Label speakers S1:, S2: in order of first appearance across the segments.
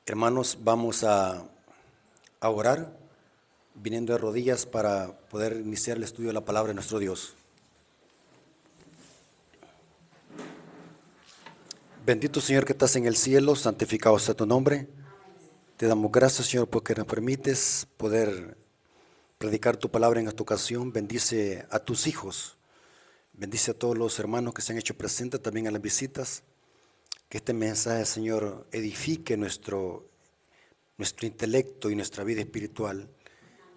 S1: Hermanos, vamos a orar, viniendo de rodillas para poder iniciar el estudio de la palabra de nuestro Dios. Bendito Señor que estás en el cielo, santificado sea tu nombre. Te damos gracias, Señor, porque nos permites poder predicar tu palabra en esta ocasión. Bendice a tus hijos, bendice a todos los hermanos que se han hecho presentes, también a las visitas. Que este mensaje, Señor, edifique nuestro intelecto y nuestra vida espiritual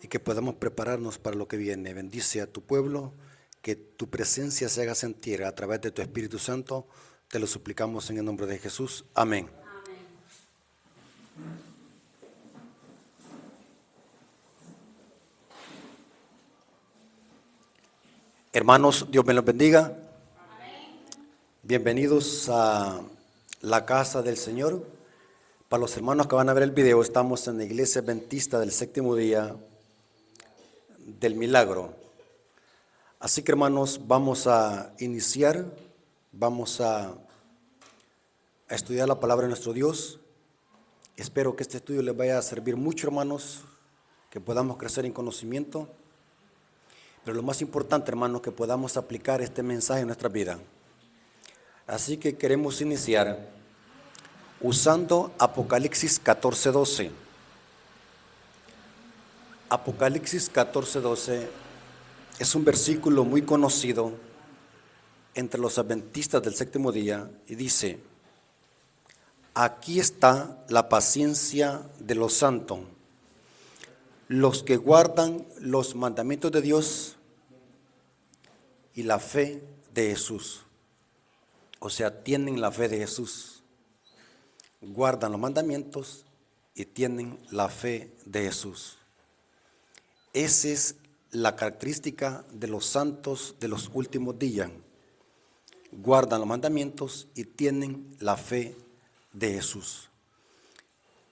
S1: y que podamos prepararnos para lo que viene. Bendice a tu pueblo, que tu presencia se haga sentir a través de tu Espíritu Santo. Te lo suplicamos en el nombre de Jesús. Amén. Hermanos, Dios me los bendiga. Bienvenidos a la casa del Señor. Para los hermanos que van a ver el video, estamos en la iglesia adventista del séptimo día del milagro. Así que, hermanos, vamos a iniciar, vamos a estudiar la palabra de nuestro Dios. Espero que este estudio les vaya a servir mucho, hermanos, que podamos crecer en conocimiento. Pero lo más importante, hermanos, que podamos aplicar este mensaje en nuestra vida. Así que queremos iniciar usando Apocalipsis 14:12. Apocalipsis 14:12 es un versículo muy conocido entre los adventistas del séptimo día y dice: aquí está la paciencia de los santos, los que guardan los mandamientos de Dios y la fe de Jesús. O sea, tienen la fe de Jesús, guardan los mandamientos y tienen la fe de Jesús. Esa es la característica de los santos de los últimos días. Guardan los mandamientos y tienen la fe de Jesús.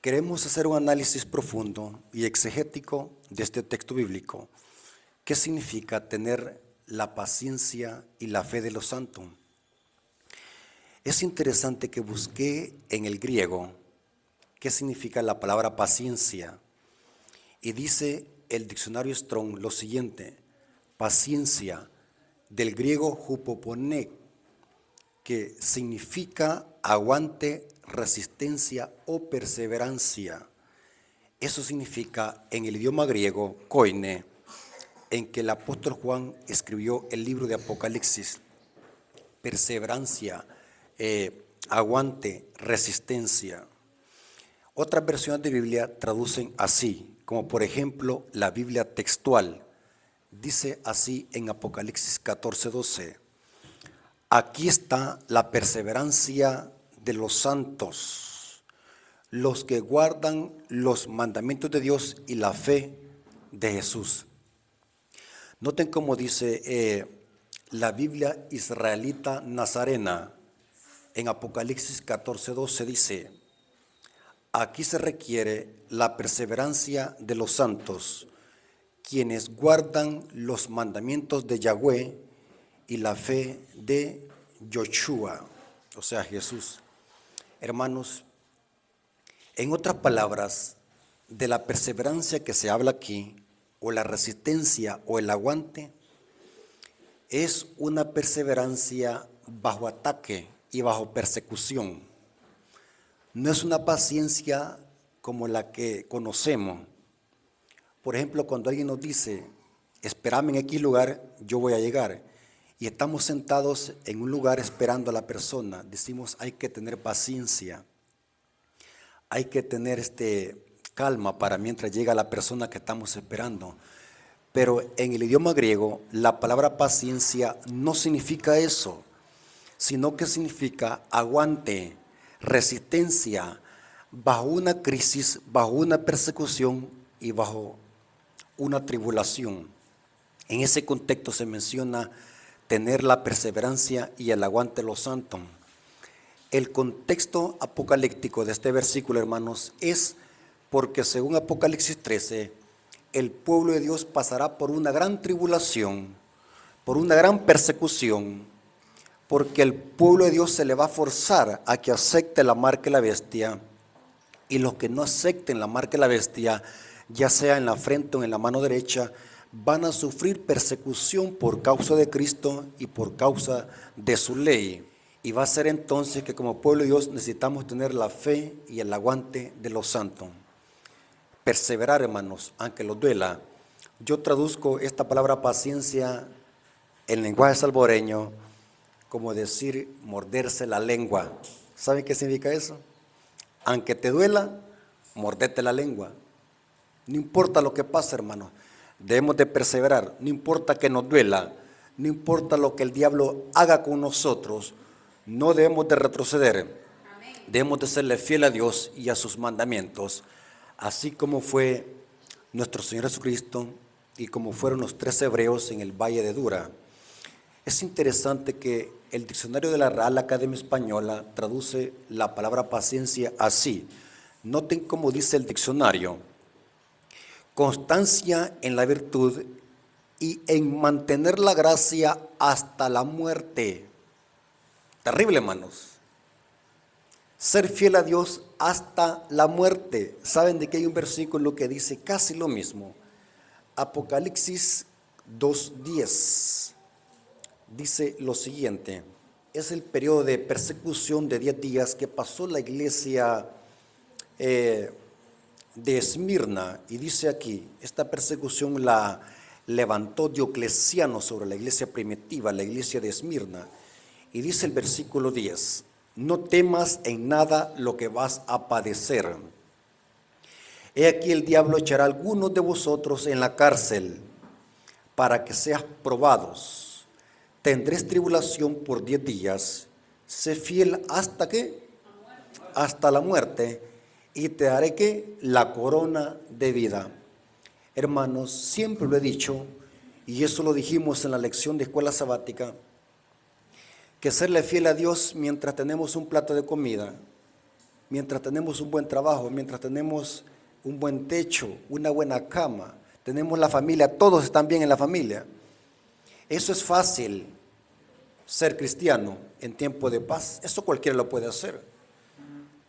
S1: Queremos hacer un análisis profundo y exegético de este texto bíblico. ¿Qué significa tener la paciencia y la fe de los santos? Es interesante que busqué en el griego qué significa la palabra paciencia. Y dice el diccionario Strong lo siguiente: paciencia, del griego hupoponé, que significa aguante, resistencia o perseverancia. Eso significa en el idioma griego koine, en que el apóstol Juan escribió el libro de Apocalipsis. Perseverancia, aguante, resistencia. Otras versiones de Biblia traducen así, como por ejemplo la Biblia textual. Dice así en Apocalipsis 14:12: aquí está la perseverancia de los santos, los que guardan los mandamientos de Dios y la fe de Jesús. Noten cómo dice la Biblia israelita nazarena. En Apocalipsis 14:12 dice: aquí se requiere la perseverancia de los santos, quienes guardan los mandamientos de Yahweh y la fe de Yoshua, o sea, Jesús. Hermanos, en otras palabras, de la perseverancia que se habla aquí, o la resistencia o el aguante, es una perseverancia bajo ataque y bajo persecución. No es una paciencia como la que conocemos. Por ejemplo, cuando alguien nos dice: espérame en X lugar, yo voy a llegar, y estamos sentados en un lugar esperando a la persona, decimos: hay que tener paciencia, hay que tener calma para mientras llega la persona que estamos esperando. Pero en el idioma griego, la palabra paciencia no significa eso, sino que significa aguante, resistencia, bajo una crisis, bajo una persecución y bajo una tribulación. En ese contexto se menciona tener la perseverancia y el aguante de los santos. El contexto apocalíptico de este versículo, hermanos, es porque según Apocalipsis 13, el pueblo de Dios pasará por una gran tribulación, por una gran persecución, porque el pueblo de Dios se le va a forzar a que acepte la marca de la bestia Y los que no acepten la marca de la bestia, ya sea en la frente o en la mano derecha, van a sufrir persecución por causa de Cristo y por causa de su ley. Y va a ser entonces que como pueblo de Dios necesitamos tener la fe y el aguante de los santos. Perseverar, hermanos, aunque los duela. Yo traduzco esta palabra paciencia en lenguaje salvadoreño como decir morderse la lengua. ¿Saben qué significa eso? Aunque te duela, mordete la lengua. No importa lo que pase, hermanos. Debemos de perseverar. No importa que nos duela. No importa lo que el diablo haga con nosotros. No debemos de retroceder. Debemos de serle fiel a Dios y a sus mandamientos. Así como fue nuestro Señor Jesucristo y como fueron los 3 hebreos en el Valle de Dura. Es interesante que el diccionario de la Real Academia Española traduce la palabra paciencia así. Noten cómo dice el diccionario: constancia en la virtud y en mantener la gracia hasta la muerte. Terrible, hermanos. Ser fiel a Dios hasta la muerte. ¿Saben de que hay un versículo que dice casi lo mismo? Apocalipsis 2:10. Dice lo siguiente: es el periodo de persecución de 10 días que pasó la iglesia de Esmirna, y dice aquí, esta persecución la levantó Diocleciano sobre la iglesia primitiva, la iglesia de Esmirna, y dice el versículo 10, no temas en nada lo que vas a padecer. He aquí el diablo echará a algunos de vosotros en la cárcel para que seas probados. Tendréis tribulación por 10 días. Sé fiel hasta ¿qué? Hasta la muerte, y te daré ¿qué? La corona de vida. Hermanos, siempre lo he dicho, y eso lo dijimos en la lección de escuela sabática, que serle fiel a Dios mientras tenemos un plato de comida, mientras tenemos un buen trabajo, mientras tenemos un buen techo, una buena cama, tenemos la familia, todos están bien en la familia. Eso es fácil, ser cristiano en tiempo de paz. Eso cualquiera lo puede hacer.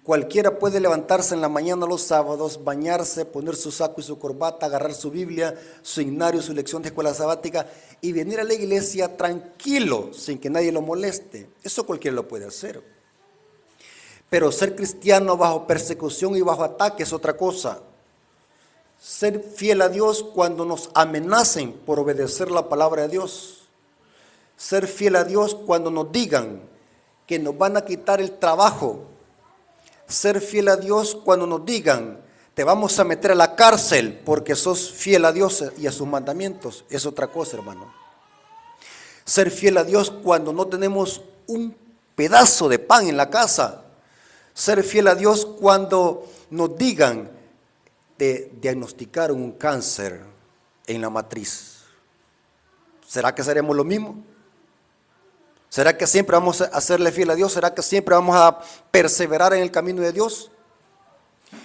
S1: Cualquiera puede levantarse en la mañana los sábados, bañarse, poner su saco y su corbata, agarrar su Biblia, su himnario, su lección de escuela sabática y venir a la iglesia tranquilo, sin que nadie lo moleste. Eso cualquiera lo puede hacer. Pero ser cristiano bajo persecución y bajo ataque es otra cosa. Ser fiel a Dios cuando nos amenacen por obedecer la palabra de Dios. Ser fiel a Dios cuando nos digan que nos van a quitar el trabajo. Ser fiel a Dios cuando nos digan, te vamos a meter a la cárcel porque sos fiel a Dios y a sus mandamientos. Es otra cosa, hermano. Ser fiel a Dios cuando no tenemos un pedazo de pan en la casa. Ser fiel a Dios cuando nos digan, te diagnosticaron un cáncer en la matriz. ¿Será que seremos lo mismo? ¿Será que siempre vamos a serle fiel a Dios? ¿Será que siempre vamos a perseverar en el camino de Dios?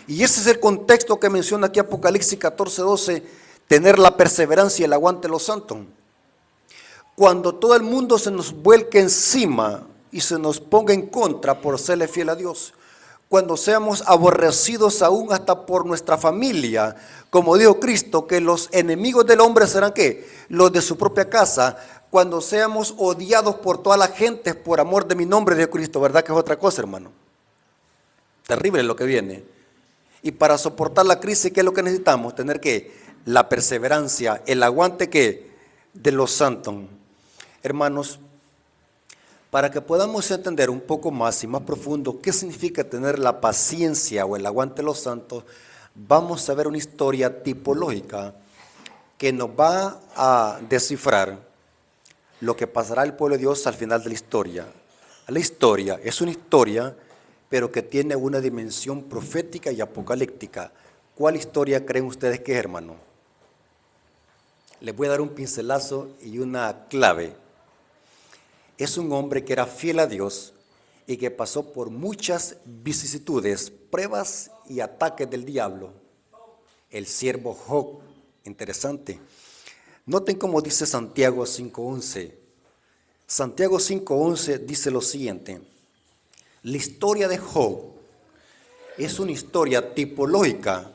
S1: Y ese es el contexto que menciona aquí Apocalipsis 14:12, tener la perseverancia y el aguante de los santos. Cuando todo el mundo se nos vuelque encima y se nos ponga en contra por serle fiel a Dios, cuando seamos aborrecidos aún hasta por nuestra familia, como dijo Cristo, que los enemigos del hombre serán ¿qué? Los de su propia casa. Cuando seamos odiados por toda la gente por amor de mi nombre, de Cristo, ¿verdad que es otra cosa, hermano? Terrible lo que viene. Y para soportar la crisis, ¿qué es lo que necesitamos? Tener ¿qué? La perseverancia, el aguante ¿qué? De los santos. Hermanos, para que podamos entender un poco más y más profundo qué significa tener la paciencia o el aguante de los santos, vamos a ver una historia tipológica que nos va a descifrar lo que pasará al pueblo de Dios al final de la historia. La historia es una historia, pero que tiene una dimensión profética y apocalíptica. ¿Cuál historia creen ustedes que es, hermano? Les voy a dar un pincelazo y una clave. Es un hombre que era fiel a Dios y que pasó por muchas vicisitudes, pruebas y ataques del diablo. El siervo Job, interesante. Noten cómo dice Santiago 5:11. Santiago 5:11 dice lo siguiente: la historia de Job es una historia tipológica.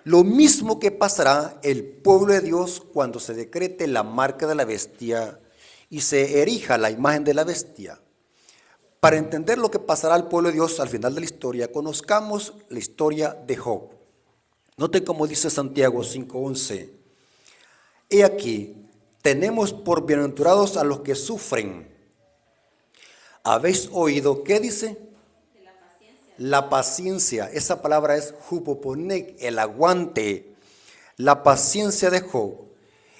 S1: Lo mismo que pasará el pueblo de Dios cuando se decrete la marca de la bestia y se erija la imagen de la bestia. Para entender lo que pasará al pueblo de Dios al final de la historia, conozcamos la historia de Job. Noten cómo dice Santiago 5:11. He aquí, tenemos por bienaventurados a los que sufren. ¿Habéis oído qué dice? La paciencia. Esa palabra es hupoponek, el aguante. La paciencia de Job.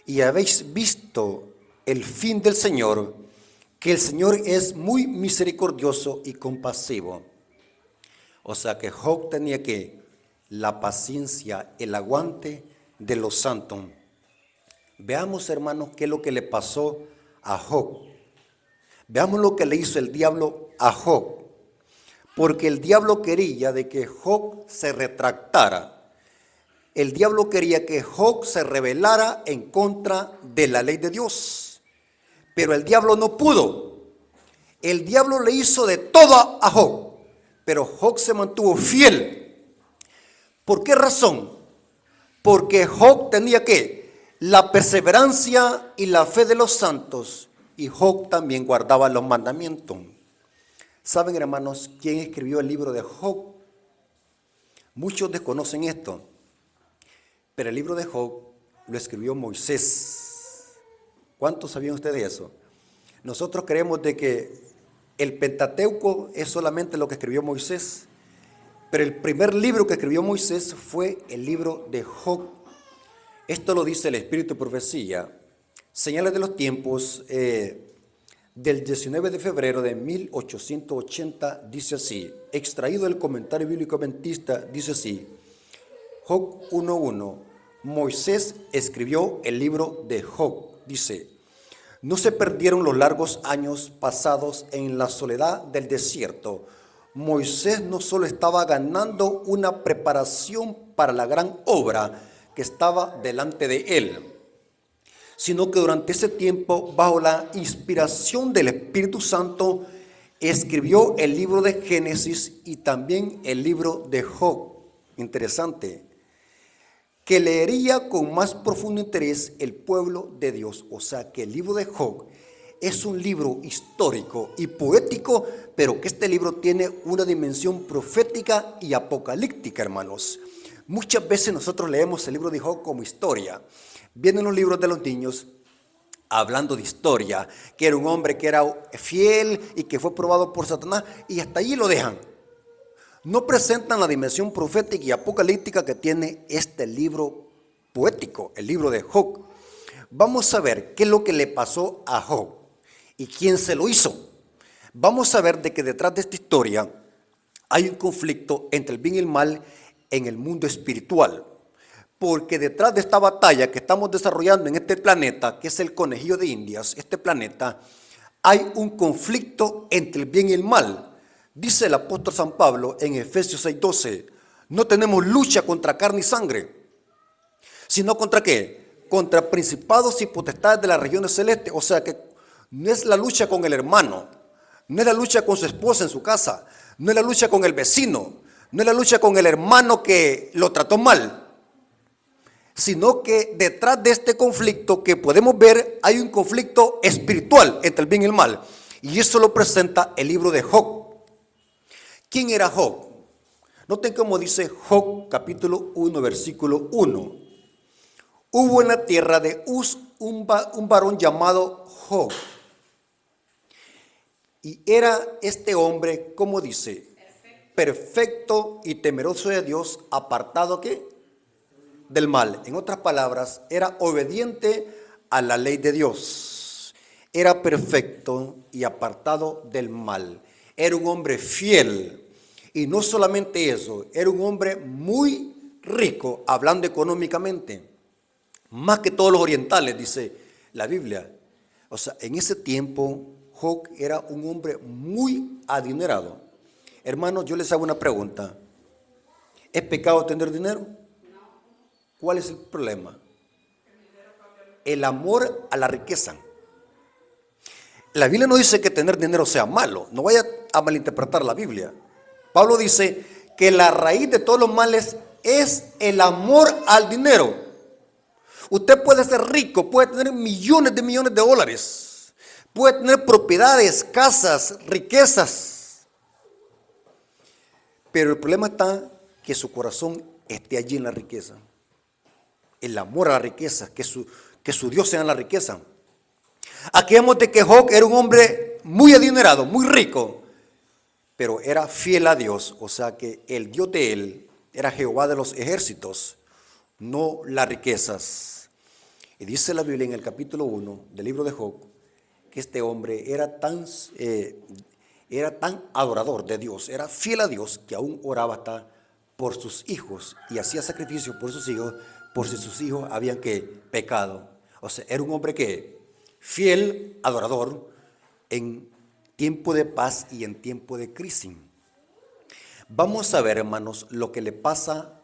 S1: Y habéis visto el fin del Señor, que el Señor es muy misericordioso y compasivo. O sea que Job tenía que la paciencia, el aguante de los santos. Veamos, hermanos, qué es lo que le pasó a Job. Veamos lo que le hizo el diablo a Job. Porque el diablo quería de que Job se retractara. El diablo quería que Job se rebelara en contra de la ley de Dios. Pero el diablo no pudo. El diablo le hizo de todo a Job. Pero Job se mantuvo fiel. ¿Por qué razón? Porque Job tenía que la perseverancia y la fe de los santos. Y Job también guardaba los mandamientos. ¿Saben, hermanos, quién escribió el libro de Job? Muchos desconocen esto. Pero el libro de Job lo escribió Moisés. ¿Cuántos sabían ustedes eso? Nosotros creemos de que el Pentateuco es solamente lo que escribió Moisés, pero el primer libro que escribió Moisés fue el libro de Job. Esto lo dice el Espíritu de Profecía. Señales de los tiempos del 19 de febrero de 1880 dice así, extraído del comentario bíblico adventista, dice así, Job 1:1, Moisés escribió el libro de Job, dice, no se perdieron los largos años pasados en la soledad del desierto. Moisés no solo estaba ganando una preparación para la gran obra que estaba delante de él, sino que durante ese tiempo, bajo la inspiración del Espíritu Santo, escribió el libro de Génesis y también el libro de Job. Interesante. Que leería con más profundo interés el pueblo de Dios. O sea que el libro de Job es un libro histórico y poético, pero que este libro tiene una dimensión profética y apocalíptica, hermanos. Muchas veces nosotros leemos el libro de Job como historia. Vienen los libros de los niños hablando de historia, que era un hombre que era fiel y que fue probado por Satanás, y hasta allí lo dejan. No presentan la dimensión profética y apocalíptica que tiene este libro poético, el libro de Job. Vamos a ver qué es lo que le pasó a Job y quién se lo hizo. Vamos a ver de que detrás de esta historia hay un conflicto entre el bien y el mal en el mundo espiritual. Porque detrás de esta batalla que estamos desarrollando en este planeta, que es el conejillo de Indias, este planeta, hay un conflicto entre el bien y el mal. Dice el apóstol San Pablo en Efesios 6:12, no tenemos lucha contra carne y sangre, sino contra ¿qué? Contra principados y potestades de las regiones celestes. O sea que no es la lucha con el hermano, no es la lucha con su esposa en su casa, no es la lucha con el vecino, no es la lucha con el hermano que lo trató mal, sino que detrás de este conflicto que podemos ver hay un conflicto espiritual entre el bien y el mal. Y eso lo presenta el libro de Job. ¿Quién era Job? Noten cómo dice Job capítulo 1 versículo 1. Hubo en la tierra de Uz un varón llamado Job. Y era este hombre, como dice, perfecto y temeroso de Dios, apartado ¿qué? Del mal. En otras palabras, era obediente a la ley de Dios. Era perfecto y apartado del mal. Era un hombre fiel. Y no solamente eso, era un hombre muy rico, hablando económicamente. Más que todos los orientales, dice la Biblia. O sea, en ese tiempo, Job era un hombre muy adinerado. Hermanos, yo les hago una pregunta. ¿Es pecado tener dinero? ¿Cuál es el problema? El amor a la riqueza. La Biblia no dice que tener dinero sea malo. No vaya a malinterpretar la Biblia. Pablo dice que la raíz de todos los males es el amor al dinero. Usted puede ser rico, puede tener millones de dólares, puede tener propiedades, casas, riquezas, pero el problema está que su corazón esté allí en la riqueza. El amor a la riqueza, que su Dios sea la riqueza. Aquí vemos de que Job era un hombre muy adinerado, muy rico, pero era fiel a Dios, o sea que el Dios de él era Jehová de los ejércitos, no las riquezas. Y dice la Biblia en el capítulo 1 del libro de Job, que este hombre era tan adorador de Dios, era fiel a Dios, que aún oraba hasta por sus hijos y hacía sacrificio por sus hijos, por si sus hijos habían pecado. O sea, era un hombre que fiel, adorador, en tiempo de paz y en tiempo de crisis. Vamos a ver, hermanos, lo que le pasa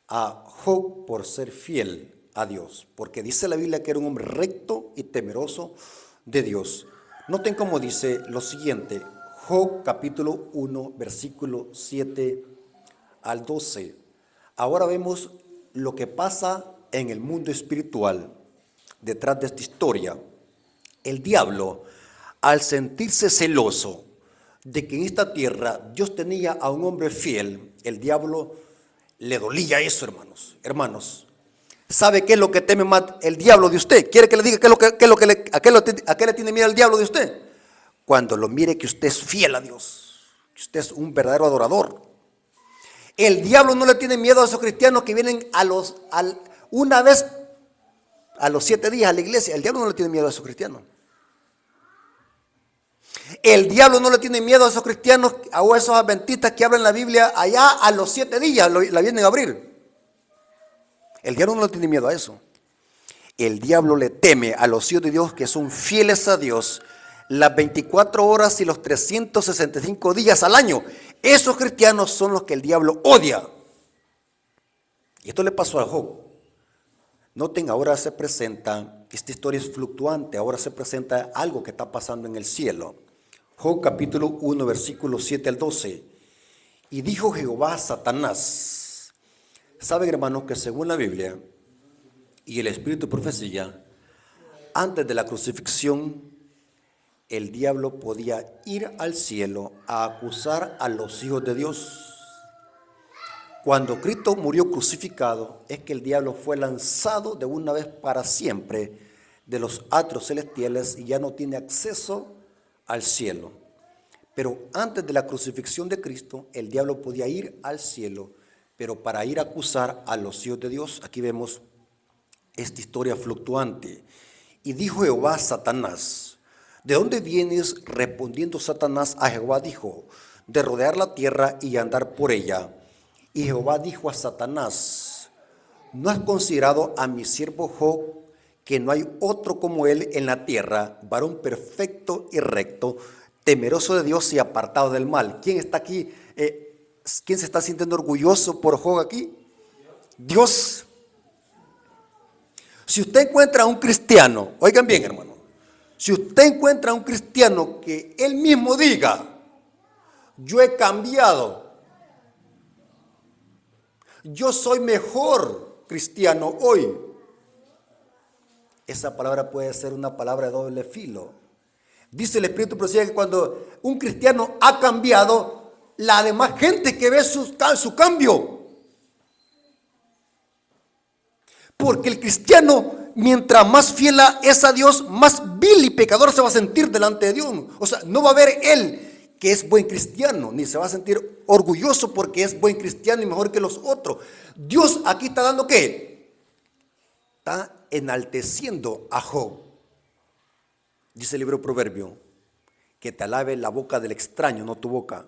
S1: a Job por ser fiel a Dios, porque dice la Biblia que era un hombre recto y temeroso de Dios. Noten cómo dice lo siguiente, Job capítulo 1, versículo 7 al 12. Ahora vemos lo que pasa en el mundo espiritual detrás de esta historia. El diablo, al sentirse celoso de que en esta tierra Dios tenía a un hombre fiel, el diablo le dolía eso, hermanos. Hermanos, ¿sabe qué es lo que teme más el diablo de usted? ¿Quiere que le diga a qué le tiene miedo el diablo de usted? Cuando lo mire que usted es fiel a Dios, que usted es un verdadero adorador. El diablo no le tiene miedo a esos cristianos que vienen una vez a los 7 días a la iglesia. El diablo no le tiene miedo a esos cristianos. El diablo no le tiene miedo a esos cristianos o a esos adventistas que abren la Biblia allá a los 7 días, la vienen a abrir. El diablo no le tiene miedo a eso. El diablo le teme a los hijos de Dios que son fieles a Dios las 24 horas y los 365 días al año. Esos cristianos son los que el diablo odia. Y esto le pasó a Job. Noten, ahora se presenta, esta historia es fluctuante, ahora se presenta algo que está pasando en el cielo. Job capítulo 1, versículos 7 al 12. Y dijo Jehová a Satanás. Saben, hermanos, que según la Biblia y el Espíritu de Profecía, antes de la crucifixión, el diablo podía ir al cielo a acusar a los hijos de Dios. Cuando Cristo murió crucificado, es que el diablo fue lanzado de una vez para siempre de los atrios celestiales y ya no tiene acceso al cielo. Pero antes de la crucifixión de Cristo, el diablo podía ir al cielo, pero para ir a acusar a los hijos de Dios. Aquí vemos esta historia fluctuante. Y dijo Jehová a Satanás, ¿de dónde vienes? Respondiendo Satanás a Jehová dijo, de rodear la tierra y andar por ella. Y Jehová dijo a Satanás, ¿no has considerado a mi siervo Job, que no hay otro como él en la tierra, varón perfecto y recto, temeroso de Dios y apartado del mal? ¿Quién está aquí? ¿Quién se está sintiendo orgulloso por Job aquí? Dios. Si usted encuentra a un cristiano, oigan bien, hermano, si usted encuentra a un cristiano que él mismo diga, yo he cambiado, yo soy mejor cristiano hoy, esa palabra puede ser una palabra de doble filo. Dice el Espíritu Profecía que cuando un cristiano ha cambiado, la demás gente que ve su cambio. Porque el cristiano, mientras más fiel es a Dios, más vil y pecador se va a sentir delante de Dios. O sea, no va a ver él que es buen cristiano, ni se va a sentir orgulloso porque es buen cristiano y mejor que los otros. Dios aquí está dando ¿qué? Está enalteciendo a Job. Dice el libro Proverbio, que te alabe la boca del extraño, no tu boca.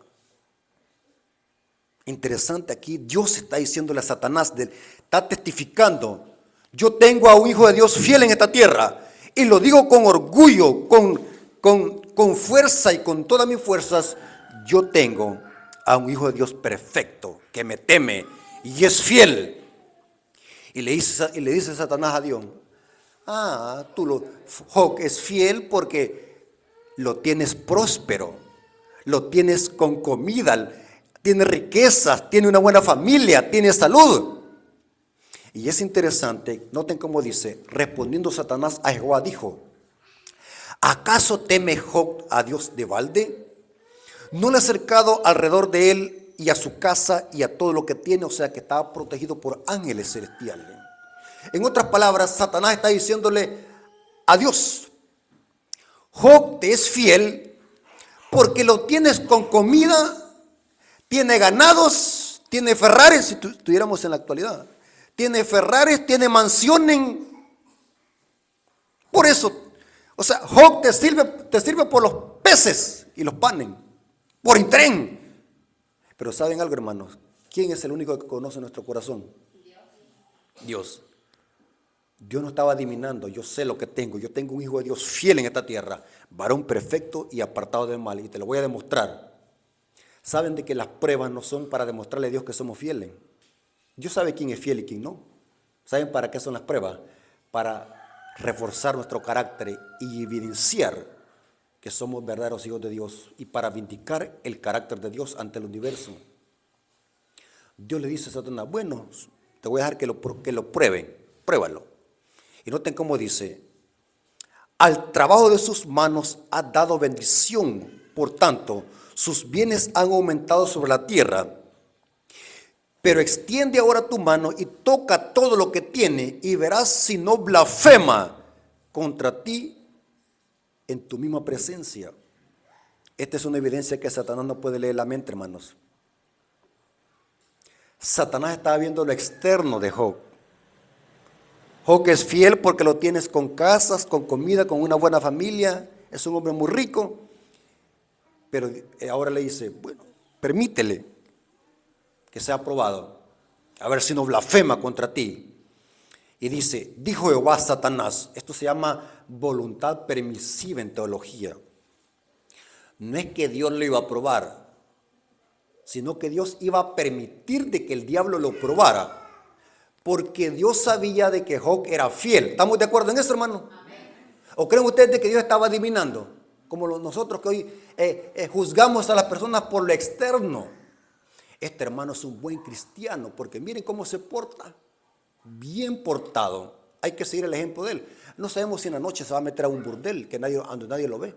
S1: Interesante, aquí Dios está diciéndole a Satanás, está testificando, yo tengo a un hijo de Dios fiel en esta tierra, y lo digo con orgullo, con fuerza y con todas mis fuerzas, yo tengo a un hijo de Dios perfecto, que me teme y es fiel. Y le dice Satanás a Dios, Job es fiel porque lo tienes próspero, lo tienes con comida. tiene riquezas, tiene una buena familia, tiene salud. Y es interesante, noten cómo dice, respondiendo Satanás a Jehová dijo, ¿acaso teme Job a Dios de balde? ¿No le ha acercado alrededor de él y a su casa y a todo lo que tiene? O sea que estaba protegido por ángeles celestiales. En otras palabras, Satanás está diciéndole a Dios, Job te es fiel porque lo tienes con comida, tiene ganados, tiene Ferraris, si estuviéramos en la actualidad, tiene Ferraris, tiene mansiones. Por eso, o sea, Job te sirve por los peces y los panes, por interés. Pero ¿saben algo, hermanos? ¿Quién es el único que conoce nuestro corazón? Dios. Dios no estaba adivinando, yo sé lo que tengo, yo tengo un hijo de Dios fiel en esta tierra, varón perfecto y apartado del mal, y te lo voy a demostrar. ¿Saben de que las pruebas no son para demostrarle a Dios que somos fieles? Dios sabe quién es fiel y quién no. ¿Saben para qué son las pruebas? Para reforzar nuestro carácter y evidenciar que somos verdaderos hijos de Dios y para vindicar el carácter de Dios ante el universo. Dios le dice a Satanás, bueno, te voy a dejar que lo prueben, pruébalo. Y noten cómo dice, al trabajo de sus manos ha dado bendición, por tanto, sus bienes han aumentado sobre la tierra. Pero extiende ahora tu mano y toca todo lo que tiene y verás si no blasfema contra ti en tu misma presencia. Esta es una evidencia que Satanás no puede leer la mente, hermanos. Satanás estaba viendo lo externo de Job. Job es fiel porque lo tienes con casas, con comida, con una buena familia. Es un hombre muy rico. Pero ahora le dice, bueno, permítele que sea aprobado. A ver si no blasfema contra ti. Y dice, dijo Jehová a Satanás. Esto se llama voluntad permisiva en teología. No es que Dios lo iba a aprobar, sino que Dios iba a permitir de que el diablo lo probara. Porque Dios sabía de que Job era fiel. ¿Estamos de acuerdo en eso, hermano? Amén. ¿O creen ustedes de que Dios estaba adivinando? Como nosotros que hoy juzgamos a las personas por lo externo. Este hermano es un buen cristiano porque miren cómo se porta. Bien portado. Hay que seguir el ejemplo de él. No sabemos si en la noche se va a meter a un burdel donde nadie lo ve.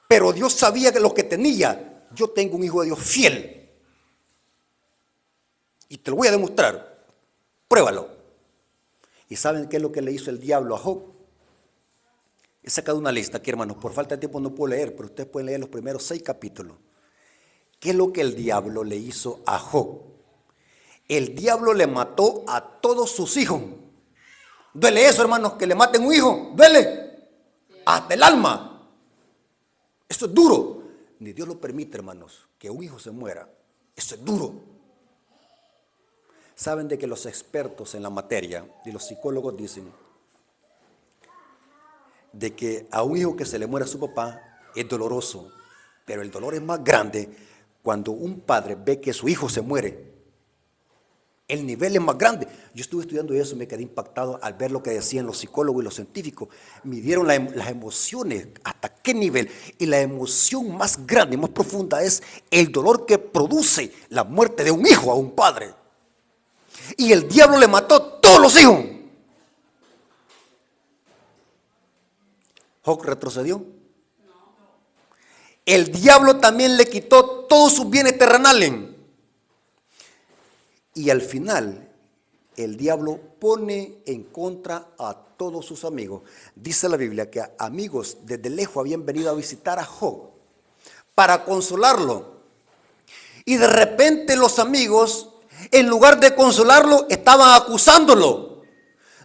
S1: Pero Dios sabía que lo que tenía. Yo tengo un hijo de Dios fiel. Y te lo voy a demostrar. Pruébalo. ¿Y saben qué es lo que le hizo el diablo a Job? He sacado una lista aquí, hermanos. Por falta de tiempo no puedo leer, pero ustedes pueden leer los primeros 6 capítulos. ¿Qué es lo que el diablo le hizo a Job? El diablo le mató a todos sus hijos. ¿Duele eso, hermanos? Que le maten un hijo. ¿Duele? Hasta el alma. Eso es duro. Ni Dios lo permite, hermanos, que un hijo se muera. Eso es duro. Saben de que los expertos en la materia y los psicólogos dicen de que a un hijo que se le muera a su papá es doloroso, pero el dolor es más grande cuando un padre ve que su hijo se muere. El nivel es más grande. Yo estuve estudiando eso y me quedé impactado al ver lo que decían los psicólogos y los científicos. Midieron las emociones, hasta qué nivel. Y la emoción más grande, más profunda es el dolor que produce la muerte de un hijo a un padre. Y el diablo le mató todos los hijos. Job retrocedió. El diablo también le quitó todos sus bienes terrenales. Y al final, el diablo pone en contra a todos sus amigos. Dice la Biblia que amigos desde lejos habían venido a visitar a Job para consolarlo. Y de repente los amigos, en lugar de consolarlo, estaban acusándolo,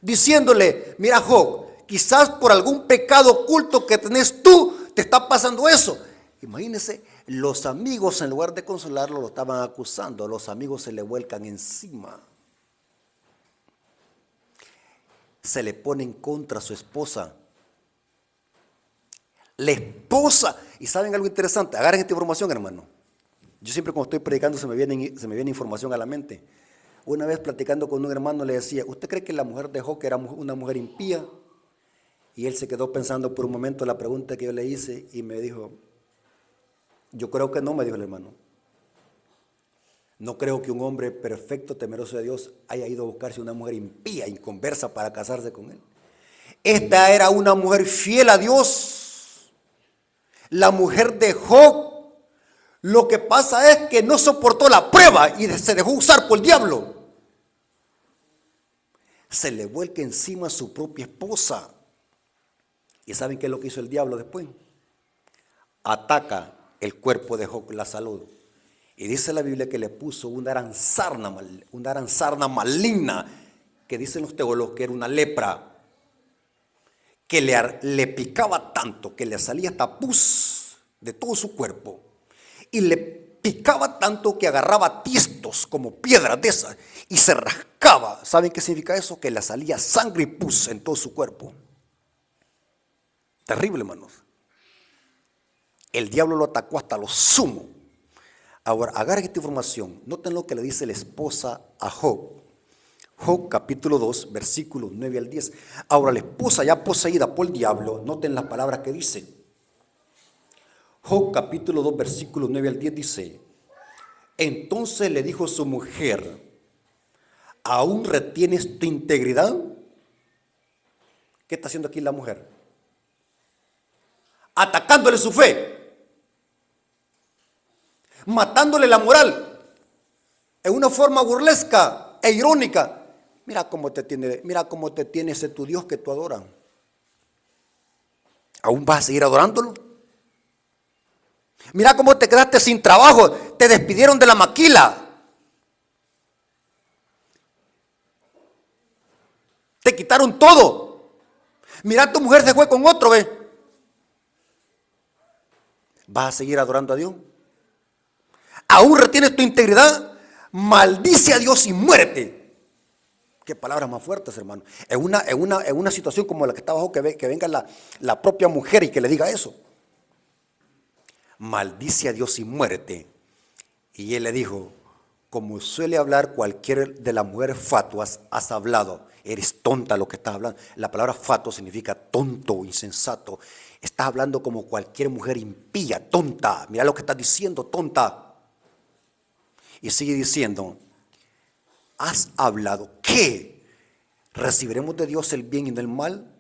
S1: diciéndole, mira Job, quizás por algún pecado oculto que tenés tú, te está pasando eso. Imagínense, los amigos en lugar de consolarlo lo estaban acusando, los amigos se le vuelcan encima. Se le pone en contra a su esposa. La esposa, y saben algo interesante, agarren esta información, hermano. Yo siempre cuando estoy predicando se me viene información a la mente. Una vez platicando con un hermano le decía, ¿usted cree que la mujer de Job era una mujer impía? Y él se quedó pensando por un momento la pregunta que yo le hice y me dijo, Yo creo que no, me dijo el hermano. No creo que un hombre perfecto, temeroso de Dios, haya ido a buscarse una mujer impía, inconversa para casarse con él. Esta era una mujer fiel a Dios. La mujer de Job. Lo que pasa es que no soportó la prueba y se dejó usar por el diablo. Se le vuelca encima a su propia esposa. ¿Y saben qué es lo que hizo el diablo después? Ataca el cuerpo de Job, la salud. Y dice la Biblia que le puso una gran sarna maligna, que dicen los teólogos que era una lepra, que le picaba tanto que le salía hasta pus de todo su cuerpo. Y le picaba tanto que agarraba tiestos como piedras de esas y se rascaba. ¿Saben qué significa eso? Que le salía sangre y pus en todo su cuerpo. Terrible, hermanos. El diablo lo atacó hasta lo sumo. Ahora, agarren esta información. Noten lo que le dice la esposa a Job. Job capítulo 2, versículos 9 al 10. Ahora, la esposa ya poseída por el diablo, noten las palabras que dice. Job capítulo 2, versículos 9 al 10 dice: entonces le dijo su mujer: ¿aún retienes tu integridad? ¿Qué está haciendo aquí la mujer? Atacándole su fe, matándole la moral, en una forma burlesca e irónica. Mira cómo te tiene ese tu Dios que tú adoras. ¿Aún vas a seguir adorándolo? Mira cómo te quedaste sin trabajo, te despidieron de la maquila, te quitaron todo. Mira, tu mujer se fue con otro, ¿ves? ¿Vas a seguir adorando a Dios? ¿Aún retienes tu integridad? Maldice a Dios y muérete. Qué palabras más fuertes, hermano. En una situación como la que está abajo, que venga la propia mujer y que le diga eso. Maldice a Dios y muérete. Y él le dijo: como suele hablar cualquier de las mujeres fatuas, has hablado. Eres tonta lo que estás hablando. La palabra fatuo significa tonto, insensato. Estás hablando como cualquier mujer impía, tonta. Mira lo que estás diciendo, tonta. Y sigue diciendo: has hablado. ¿Qué? ¿Recibiremos de Dios el bien y del mal?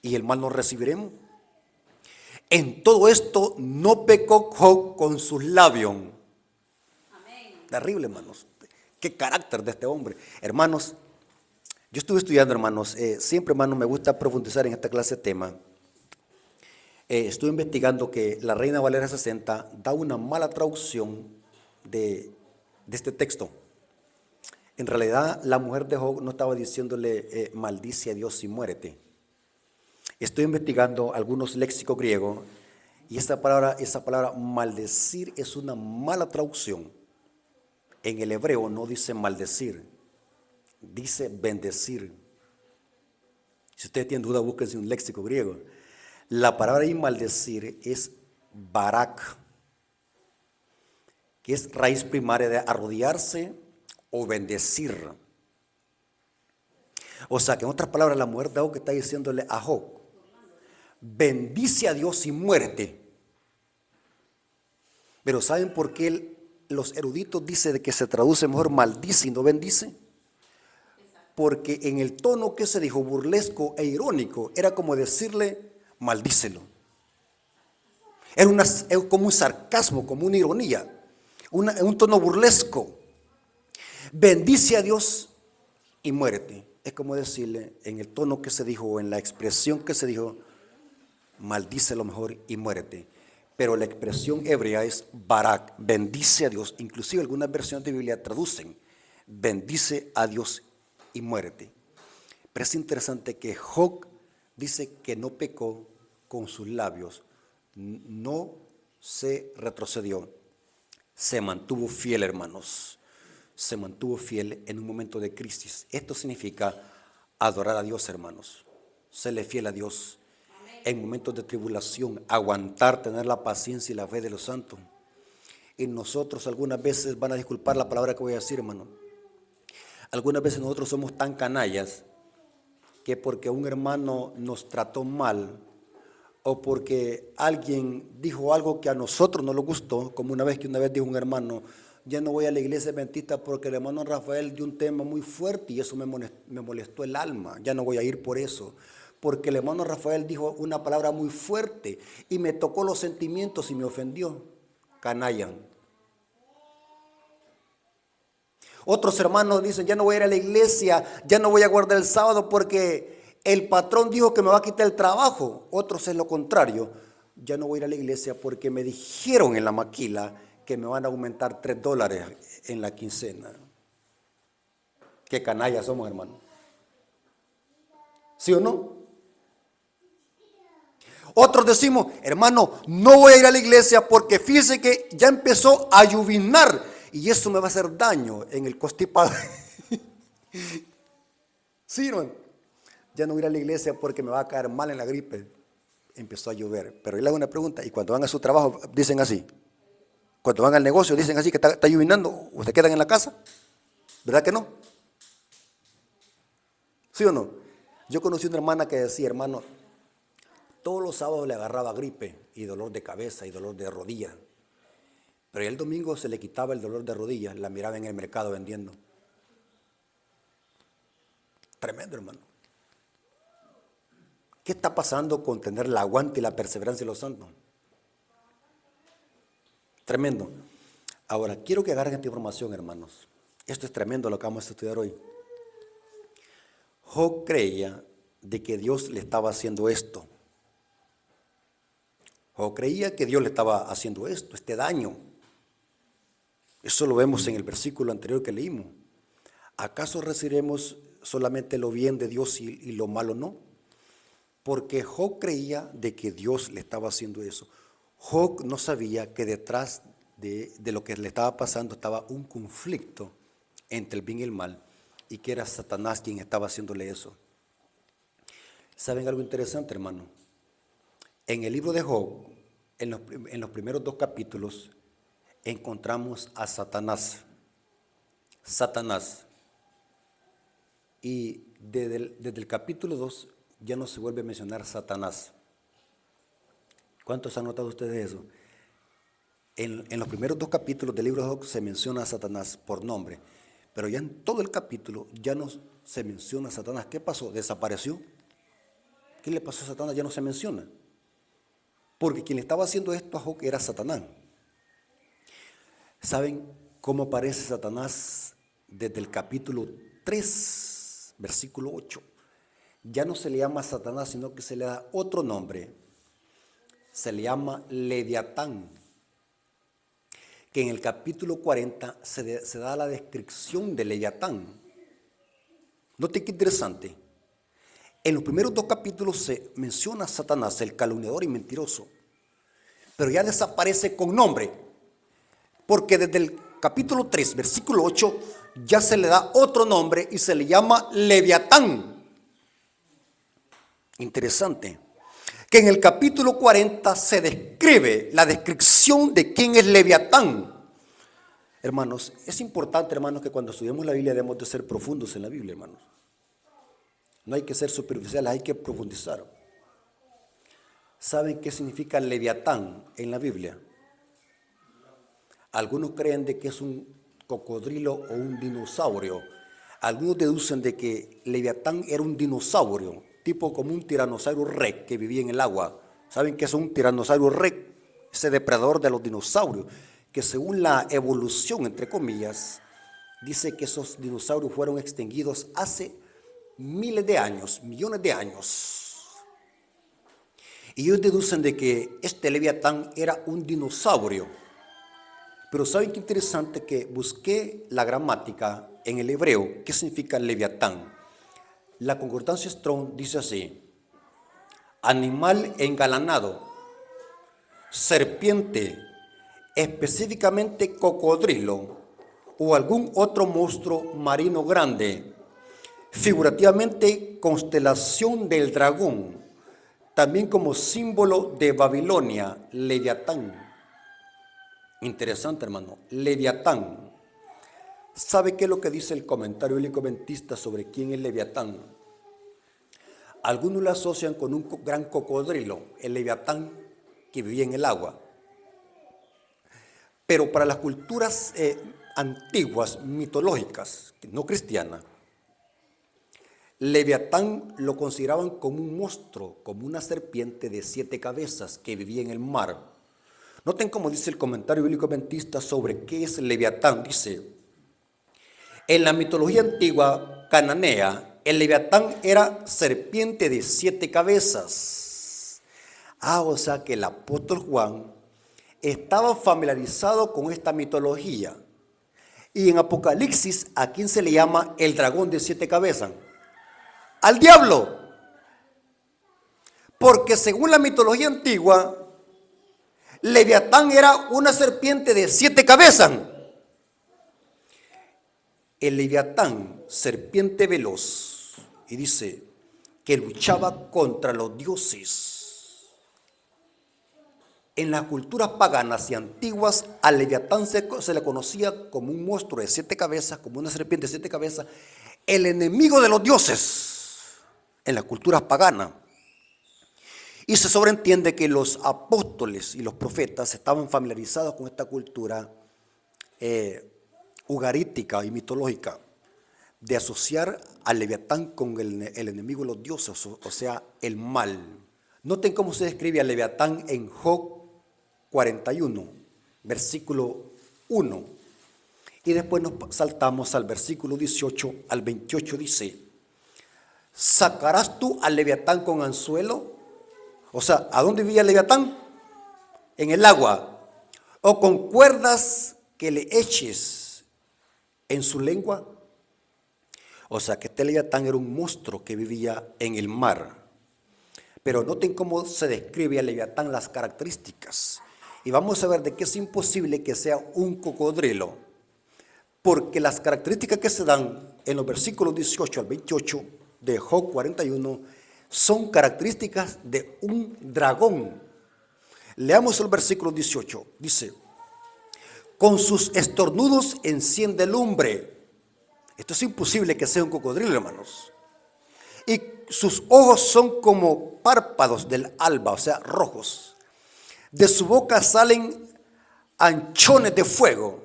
S1: ¿Y el mal no recibiremos? En todo esto no pecó Job con sus labios. Amén. Terrible, hermanos. Qué carácter de este hombre. Hermanos, yo estuve estudiando, hermanos. Siempre, hermanos, me gusta profundizar en esta clase de tema. Estuve investigando que la Reina Valera 60 da una mala traducción de este texto. En realidad, la mujer de Job no estaba diciéndole maldice a Dios y muérete. Estoy investigando algunos léxicos griegos y esa palabra maldecir es una mala traducción. En el hebreo no dice maldecir, dice bendecir. Si ustedes tienen duda, búsquense un léxico griego. La palabra y maldecir es barak, que es raíz primaria de arrodillarse o bendecir. O sea que en otras palabras, la mujer de Job que está diciéndole a Job: bendice a Dios y muérete. Pero ¿saben por qué los eruditos dicen que se traduce mejor maldice y no bendice? Porque en el tono que se dijo, burlesco e irónico, era como decirle maldícelo. Era como un sarcasmo, como una ironía, un tono burlesco. Bendice a Dios y muérete. Es como decirle en el tono que se dijo, o en la expresión que se dijo, maldice lo mejor y muérete. Pero la expresión hebrea es barak, bendice a Dios. Inclusive algunas versiones de Biblia traducen bendice a Dios y muérete. Pero es interesante que Job dice que no pecó con sus labios, no se retrocedió, se mantuvo fiel, hermanos. Se mantuvo fiel en un momento de crisis. Esto significa adorar a Dios, hermanos. Serle fiel a Dios en momentos de tribulación, aguantar, tener la paciencia y la fe de los santos. Y nosotros algunas veces, van a disculpar la palabra que voy a decir, hermano, algunas veces nosotros somos tan canallas que porque un hermano nos trató mal o porque alguien dijo algo que a nosotros no nos gustó, como una vez dijo un hermano, ya no voy a la iglesia adventista porque el hermano Rafael dio un tema muy fuerte y eso me molestó el alma, ya no voy a ir por eso, porque el hermano Rafael dijo una palabra muy fuerte y me tocó los sentimientos y me ofendió. Canalla. Otros hermanos dicen, ya no voy a ir a la iglesia, ya no voy a guardar el sábado porque el patrón dijo que me va a quitar el trabajo. Otros es lo contrario, ya no voy a ir a la iglesia porque me dijeron en la maquila que me van a aumentar $3 en la quincena. Qué canallas somos, hermano. ¿Sí o no? Otros decimos, hermano, no voy a ir a la iglesia porque fíjese que ya empezó a lluvinar y eso me va a hacer daño en el constipado. Sí, hermano. Ya no voy a ir a la iglesia porque me va a caer mal en la gripe. Empezó a llover. Pero yo le hago una pregunta, y cuando van a su trabajo dicen así. Cuando van al negocio dicen así que está llovinando, o se quedan en la casa. ¿Verdad que no? ¿Sí o no? Yo conocí una hermana que decía, hermano, todos los sábados le agarraba gripe y dolor de cabeza y dolor de rodilla. Pero el domingo se le quitaba el dolor de rodilla, la miraba en el mercado vendiendo. Tremendo, hermano. ¿Qué está pasando con tener el aguante y la perseverancia de los santos? Tremendo. Ahora, quiero que agarren esta información, hermanos. Esto es tremendo lo que vamos a estudiar hoy. Job creía de que Dios le estaba haciendo esto. Job creía que Dios le estaba haciendo esto, este daño. Eso lo vemos en el versículo anterior que leímos. ¿Acaso recibiremos solamente lo bien de Dios y lo malo no? Porque Job creía de que Dios le estaba haciendo eso. Job no sabía que detrás de lo que le estaba pasando estaba un conflicto entre el bien y el mal, y que era Satanás quien estaba haciéndole eso. ¿Saben algo interesante, hermano? En el libro de Job, en los primeros 2 capítulos, encontramos a Satanás. Y desde el capítulo 2 ya no se vuelve a mencionar Satanás. ¿Cuántos han notado ustedes eso? En los primeros 2 capítulos del libro de Job se menciona a Satanás por nombre, pero ya en todo el capítulo ya no se menciona a Satanás. ¿Qué pasó? ¿Desapareció? ¿Qué le pasó a Satanás? Ya no se menciona. Porque quien le estaba haciendo esto a Job era Satanás. ¿Saben cómo aparece Satanás desde el capítulo 3, versículo 8? Ya no se le llama Satanás, sino que se le da otro nombre. Se le llama Leviatán. Que en el capítulo 40 se da la descripción de Leviatán. Note qué interesante. En los primeros 2 capítulos se menciona a Satanás, el calumniador y mentiroso, pero ya desaparece con nombre, porque desde el capítulo 3, versículo 8, ya se le da otro nombre y se le llama Leviatán. Interesante, que en el capítulo 40 se describe la descripción de quién es Leviatán. Hermanos, es importante, hermanos, que cuando estudiemos la Biblia debemos de ser profundos en la Biblia, hermanos. No hay que ser superficiales, hay que profundizar. ¿Saben qué significa Leviatán en la Biblia? Algunos creen de que es un cocodrilo o un dinosaurio. Algunos deducen de que Leviatán era un dinosaurio, tipo como un tiranosaurio rex que vivía en el agua. ¿Saben qué es un tiranosaurio rex? Ese depredador de los dinosaurios, que según la evolución, entre comillas, dice que esos dinosaurios fueron extinguidos hace miles de años, millones de años. Y ellos deducen de que este Leviatán era un dinosaurio. Pero ¿saben qué interesante? Que busqué la gramática en el hebreo. ¿Qué significa Leviatán? La concordancia Strong dice así: animal engalanado, serpiente, específicamente cocodrilo o algún otro monstruo marino grande, figurativamente constelación del dragón, también como símbolo de Babilonia, Leviatán. Interesante, hermano, Leviatán. ¿Sabe qué es lo que dice el comentario bíblico adventista sobre quién es Leviatán? Algunos lo asocian con un gran cocodrilo, el leviatán que vivía en el agua. Pero para las culturas antiguas, mitológicas, no cristianas, Leviatán lo consideraban como un monstruo, como una serpiente de 7 cabezas que vivía en el mar. Noten cómo dice el comentario bíblico adventista sobre qué es Leviatán. Dice, en la mitología antigua cananea, el Leviatán era serpiente de 7 cabezas. O sea que el apóstol Juan estaba familiarizado con esta mitología. Y en Apocalipsis, ¿a quién se le llama el dragón de 7 cabezas? Al diablo. Porque según la mitología antigua, Leviatán era una serpiente de 7 cabezas. El Leviatán, serpiente veloz, y dice que luchaba contra los dioses. En las culturas paganas y antiguas, al Leviatán se le conocía como un monstruo de 7 cabezas, como una serpiente de 7 cabezas, el enemigo de los dioses en las culturas paganas. Y se sobreentiende que los apóstoles y los profetas estaban familiarizados con esta cultura ugarítica y mitológica de asociar al Leviatán con el enemigo de los dioses, o sea, el mal. Noten cómo se describe al Leviatán en Job 41, versículo 1. Y después nos saltamos al versículo 18 al 28, dice, ¿sacarás tú al Leviatán con anzuelo? O sea, ¿a dónde vivía el Leviatán? En el agua. O con cuerdas que le eches en su lengua. O sea, que este Leviatán era un monstruo que vivía en el mar. Pero noten cómo se describe al Leviatán, las características. Y vamos a ver de qué es imposible que sea un cocodrilo. Porque las características que se dan en los versículos 18 al 28 de Job 41 son características de un dragón. Leamos el versículo 18. Dice, con sus estornudos enciende lumbre. Esto es imposible que sea un cocodrilo, hermanos. Y sus ojos son como párpados del alba, o sea, rojos. De su boca salen anchones de fuego.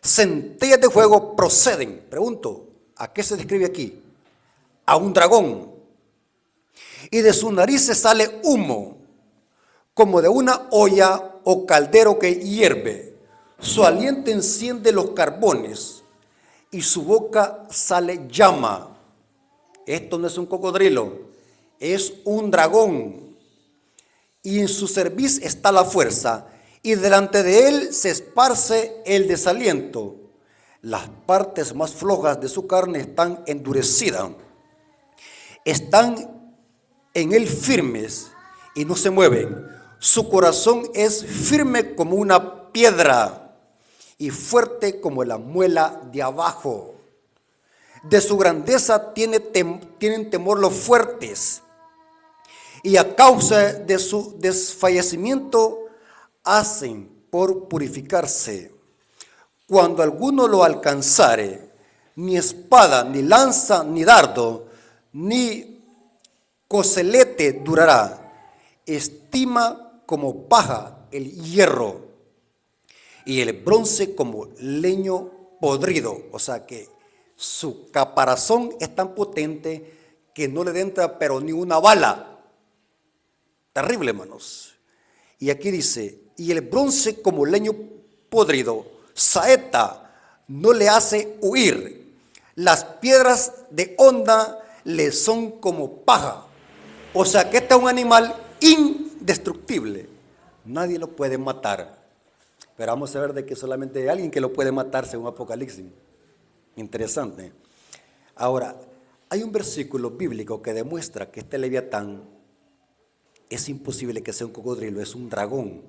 S1: Centellas de fuego proceden. Pregunto, ¿a qué se describe aquí? A un dragón. Y de sus narices sale humo, como de una olla o caldero que hierve. Su aliento enciende los carbones y su boca sale llama. Esto no es un cocodrilo, es un dragón. Y en su cerviz está la fuerza, y delante de él se esparce el desaliento. Las partes más flojas de su carne están endurecidas. Están en él firmes y no se mueven. Su corazón es firme como una piedra y fuerte como la muela de abajo. De su grandeza tienen temor los fuertes, y a causa de su desfallecimiento hacen por purificarse. Cuando alguno lo alcanzare, ni espada, ni lanza, ni dardo, ni coselete durará. Estima como paja el hierro y el bronce como leño podrido. O sea que su caparazón es tan potente que no le entra pero ni una bala. Terrible, hermanos. Y aquí dice, y el bronce como leño podrido, saeta no le hace huir. Las piedras de honda le son como paja. O sea que este es un animal indestructible. Nadie lo puede matar. Pero vamos a ver de que solamente hay alguien que lo puede matar según Apocalipsis. Interesante. Ahora, hay un versículo bíblico que demuestra que este Leviatán es imposible que sea un cocodrilo, es un dragón.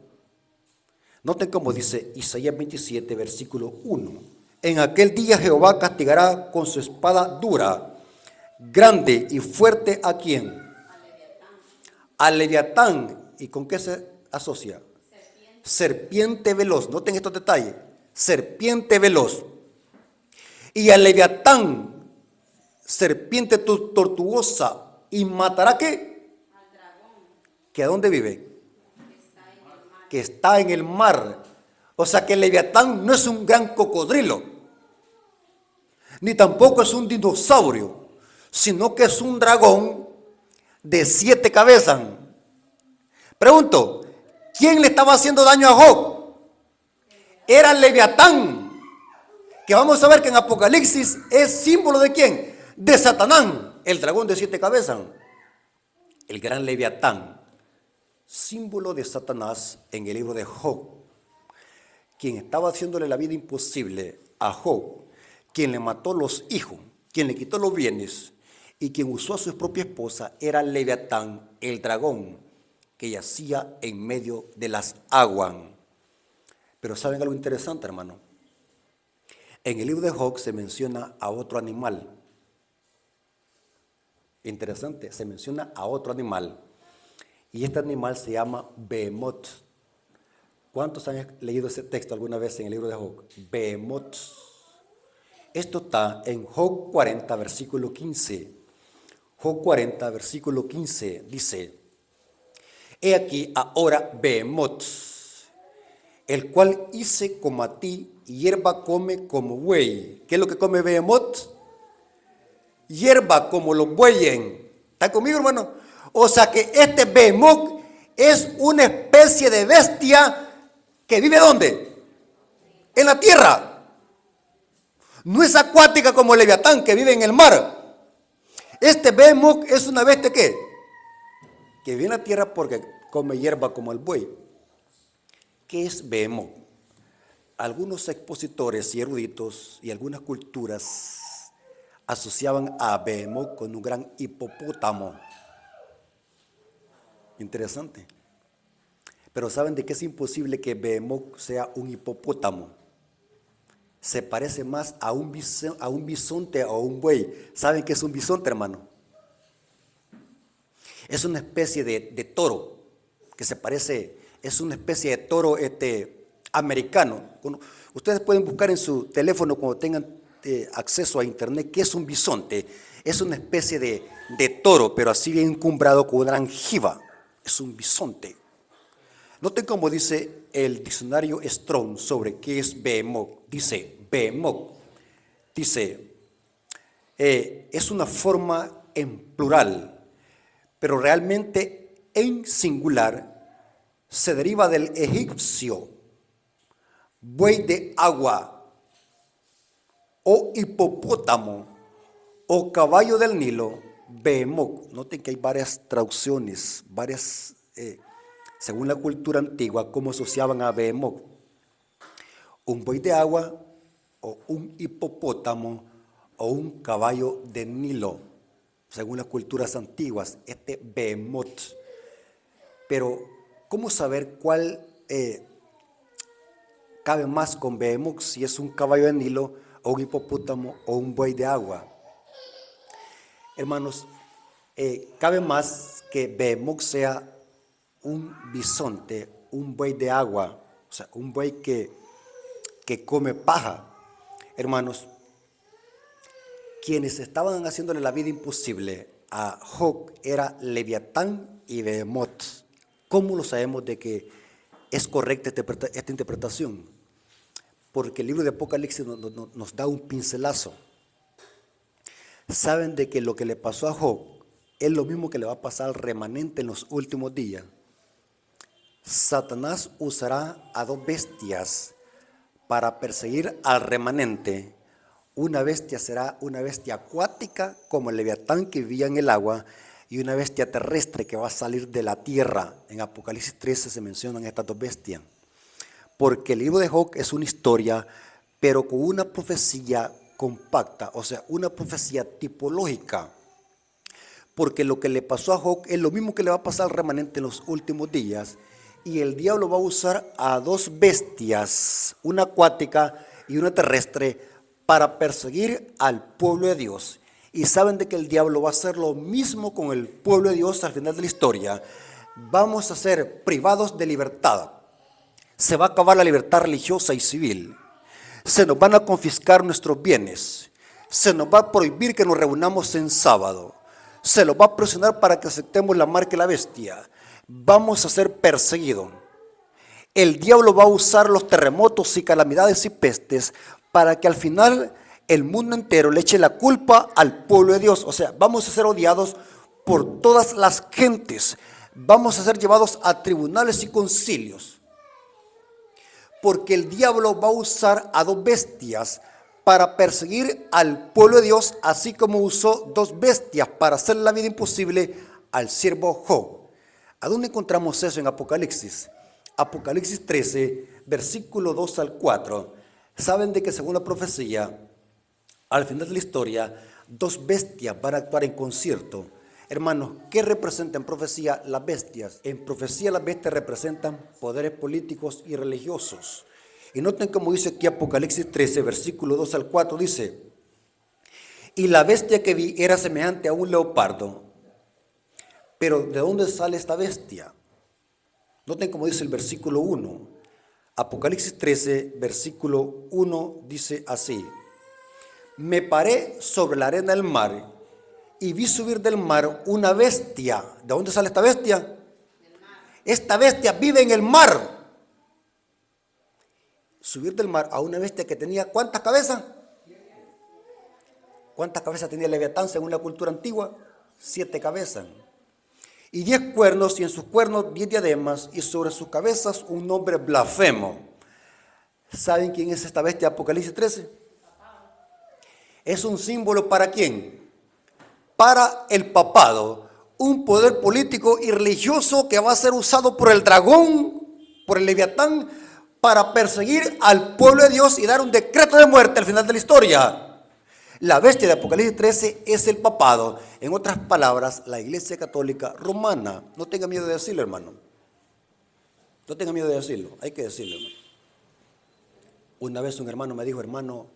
S1: Noten cómo dice Isaías 27, versículo 1. En aquel día Jehová castigará con su espada dura, grande y fuerte ¿a quién? Al Leviatán. ¿Y con qué se asocia? Serpiente veloz. Noten estos detalles. Serpiente veloz. Y al Leviatán, serpiente tortuosa, y matará ¿qué? ¿Que a dónde vive? Que está en el mar. O sea que el Leviatán no es un gran cocodrilo, ni tampoco es un dinosaurio, sino que es un dragón de 7 cabezas. Pregunto, ¿quién le estaba haciendo daño a Job? Era el Leviatán, que vamos a ver que en Apocalipsis es símbolo de ¿quién? De Satanás, el dragón de 7 cabezas, el gran Leviatán, símbolo de Satanás en el libro de Job, quien estaba haciéndole la vida imposible a Job, quien le mató los hijos, quien le quitó los bienes y quien usó a su propia esposa, era el Leviatán, el dragón que yacía en medio de las aguas. Pero ¿saben algo interesante, hermano? En el libro de Job se menciona a otro animal. Interesante, se menciona a otro animal. Y este animal se llama Behemoth. ¿Cuántos han leído ese texto alguna vez en el libro de Job? Behemoth. Esto está en Job 40, versículo 15. Job 40, versículo 15 dice: he aquí ahora Behemoth, el cual hice como a ti, hierba come como buey. ¿Qué es lo que come Behemoth? Hierba como los bueyes. ¿Está conmigo, hermano? O sea que este Behemoth es una especie de bestia que vive ¿dónde? En la tierra. No es acuática como el Leviatán que vive en el mar. Este Behemoth es una bestia que vive en la tierra porque come hierba como el buey. ¿Qué es Behemoth? Algunos expositores y eruditos y algunas culturas asociaban a Behemoth con un gran hipopótamo. Interesante. Pero ¿saben de qué es imposible que Behemoth sea un hipopótamo? Se parece más a un bisonte o a un buey. ¿Saben qué es un bisonte, hermano? Es una especie de toro que se parece, es una especie de toro americano. Ustedes pueden buscar en su teléfono cuando tengan acceso a internet qué es un bisonte. Es una especie de toro, pero así bien encumbrado con una gran jiba. Es un bisonte. Noten cómo dice el diccionario Strong sobre qué es Behemoth. Dice, Behemoth, dice, es una forma en plural, pero realmente en singular se deriva del egipcio, buey de agua, o hipopótamo, o caballo del Nilo, Behemoth. Noten que hay varias traducciones, varias según la cultura antigua, cómo asociaban a Behemoth. Un buey de agua, o un hipopótamo, o un caballo de Nilo, según las culturas antiguas, este Behemoth. Pero, ¿cómo saber cuál cabe más con Behemoth, si es un caballo de Nilo, o un hipopótamo, o un buey de agua? Hermanos, cabe más que Behemoth sea un bisonte, un buey de agua, o sea, un buey que come paja. Hermanos, quienes estaban haciéndole la vida imposible a Job era Leviatán y Behemoth. ¿Cómo lo sabemos de que es correcta esta interpretación? Porque el libro de Apocalipsis nos da un pincelazo. Saben de que lo que le pasó a Job es lo mismo que le va a pasar al remanente en los últimos días. Satanás usará a 2 bestias para perseguir al remanente. Una bestia será una bestia acuática como el Leviatán que vivía en el agua, y una bestia terrestre que va a salir de la tierra. En Apocalipsis 13 se mencionan estas 2 bestias. Porque el libro de Job es una historia, pero con una profecía compacta, o sea, una profecía tipológica. Porque lo que le pasó a Job es lo mismo que le va a pasar al remanente en los últimos días. Y el diablo va a usar a 2 bestias, una acuática y una terrestre, para perseguir al pueblo de Dios. Y saben de que el diablo va a hacer lo mismo con el pueblo de Dios al final de la historia. Vamos a ser privados de libertad. Se va a acabar la libertad religiosa y civil. Se nos van a confiscar nuestros bienes. Se nos va a prohibir que nos reunamos en sábado. se los va a presionar para que aceptemos la marca de la bestia. Vamos a ser perseguidos. El diablo va a usar los terremotos y calamidades y pestes para que al final el mundo entero le eche la culpa al pueblo de Dios. O sea, vamos a ser odiados por todas las gentes. Vamos a ser llevados a tribunales y concilios. Porque el diablo va a usar a dos bestias para perseguir al pueblo de Dios, así como usó dos bestias para hacer la vida imposible al siervo Job. ¿A dónde encontramos eso en Apocalipsis? Apocalipsis 13, versículo 2 al 4. Saben de que según la profecía, al final de la historia, dos bestias van a actuar en concierto. Hermanos, ¿qué representan en profecía las bestias? En profecía las bestias representan poderes políticos y religiosos. Y noten cómo dice aquí Apocalipsis 13, versículo 2 al 4, dice: y la bestia que vi era semejante a un leopardo. Pero ¿de dónde sale esta bestia? Noten cómo dice el versículo 1. Apocalipsis 13, versículo 1 dice así: me paré sobre la arena del mar y vi subir del mar una bestia. ¿De dónde sale esta bestia? Esta bestia vive en el mar. Subir del mar a una bestia que tenía ¿cuántas cabezas? ¿Cuántas cabezas tenía el Leviatán según la cultura antigua? 7 cabezas. Y 10 cuernos, y en sus cuernos 10 diademas, y sobre sus cabezas un nombre blasfemo. ¿Saben quién es esta bestia de Apocalipsis 13? Es un símbolo ¿para quién? Para el papado, un poder político y religioso que va a ser usado por el dragón, por el Leviatán, para perseguir al pueblo de Dios y dar un decreto de muerte al final de la historia. La bestia de Apocalipsis 13 es el papado. En otras palabras, la Iglesia Católica Romana. No tenga miedo de decirlo, hermano. No tenga miedo de decirlo. Hay que decirlo, hermano. Una vez un hermano me dijo: hermano,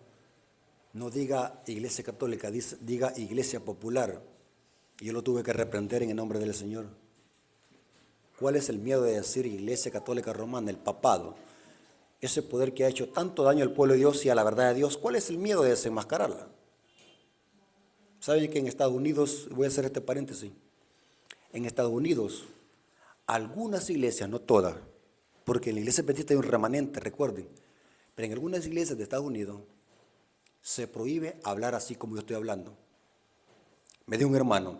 S1: no diga Iglesia Católica, diga Iglesia Popular. Y yo lo tuve que reprender en el nombre del Señor. ¿Cuál es el miedo de decir Iglesia Católica Romana? El papado. Ese poder que ha hecho tanto daño al pueblo de Dios y a la verdad de Dios. ¿Cuál es el miedo de desenmascararla? ¿Saben que en Estados Unidos, voy a hacer este paréntesis, en Estados Unidos, algunas iglesias, no todas, porque en la iglesia adventista hay un remanente, recuerden, pero en algunas iglesias de Estados Unidos se prohíbe hablar así como yo estoy hablando. Me dijo un hermano: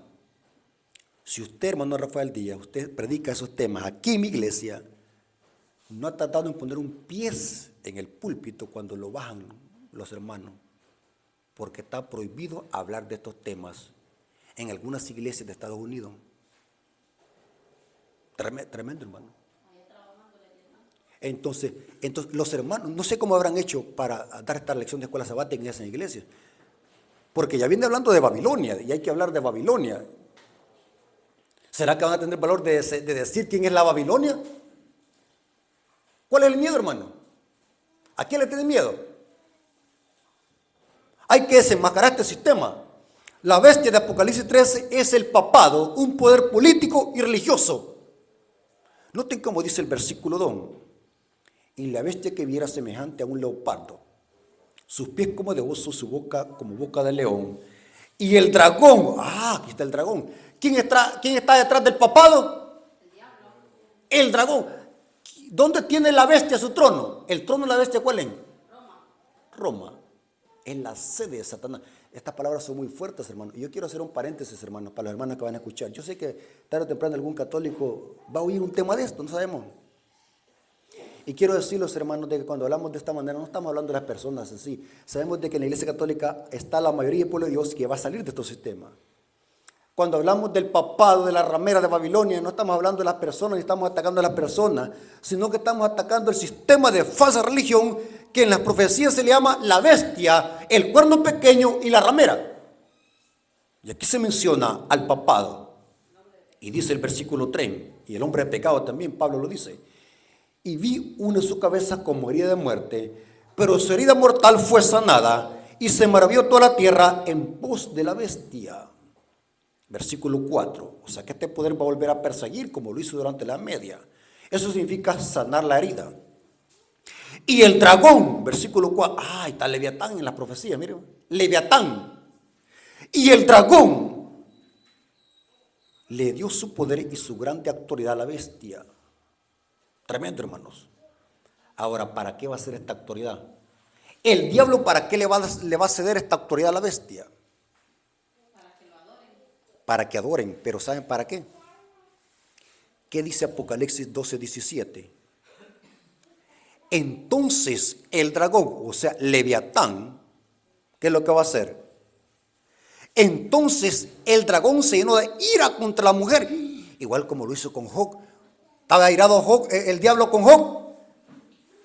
S1: si usted, hermano Rafael Díaz, usted predica esos temas aquí en mi iglesia, no ha tratado en poner un pie en el púlpito cuando lo bajan los hermanos, porque está prohibido hablar de estos temas en algunas iglesias de Estados Unidos. Tremendo, hermano. Entonces los hermanos, no sé cómo habrán hecho para dar esta lección de escuela sabática en esa iglesia, porque ya viene hablando de Babilonia y hay que hablar de Babilonia. ¿Será que van a tener valor de decir quién es la Babilonia? ¿Cuál es el miedo, hermano? ¿A quién le tiene miedo? Hay que desenmascarar este sistema. La bestia de Apocalipsis 13 es el papado, un poder político y religioso. Noten cómo dice el versículo 2. Y la bestia que viera semejante a un leopardo, sus pies como de oso, su boca como boca de león. Y el dragón, aquí está el dragón. ¿Quién está detrás del papado? El diablo. El dragón. ¿Dónde tiene la bestia su trono? ¿El trono de la bestia cuál es? Roma. En la sede de Satanás. Estas palabras son muy fuertes, hermano. Y yo quiero hacer un paréntesis, hermano, para los hermanos que van a escuchar. Yo sé que tarde o temprano algún católico va a oír un tema de esto, no sabemos. Y quiero decirles, hermanos, de que cuando hablamos de esta manera no estamos hablando de las personas en sí. Sabemos de que en la Iglesia Católica está la mayoría del pueblo de Dios que va a salir de estos sistemas. Cuando hablamos del papado, de la ramera de Babilonia, no estamos hablando de las personas, ni estamos atacando a las personas, sino que estamos atacando el sistema de falsa religión que en las profecías se le llama la bestia, el cuerno pequeño y la ramera. Y aquí se menciona al papado. Y dice el versículo 3, y el hombre de pecado también, Pablo lo dice. Y vi una de su cabeza como herida de muerte, pero su herida mortal fue sanada, y se maravilló toda la tierra en pos de la bestia. Versículo 4, o sea que este poder va a volver a perseguir como lo hizo durante la media. Eso significa sanar la herida. Y el dragón, versículo 4, está Leviatán en la profecía, miren, Leviatán. Y el dragón Le dio su poder y su grande autoridad a la bestia. Tremendo, hermanos. Ahora, ¿para qué va a ser esta autoridad? El diablo, ¿para qué le va a ceder esta autoridad a la bestia? Para que adoren. Pero ¿saben para qué? ¿Qué dice Apocalipsis 12:17? Entonces el dragón, o sea, Leviatán, ¿qué es lo que va a hacer? Entonces el dragón se llenó de ira contra la mujer, igual como lo hizo con Job. Estaba airado Job, el diablo con Job.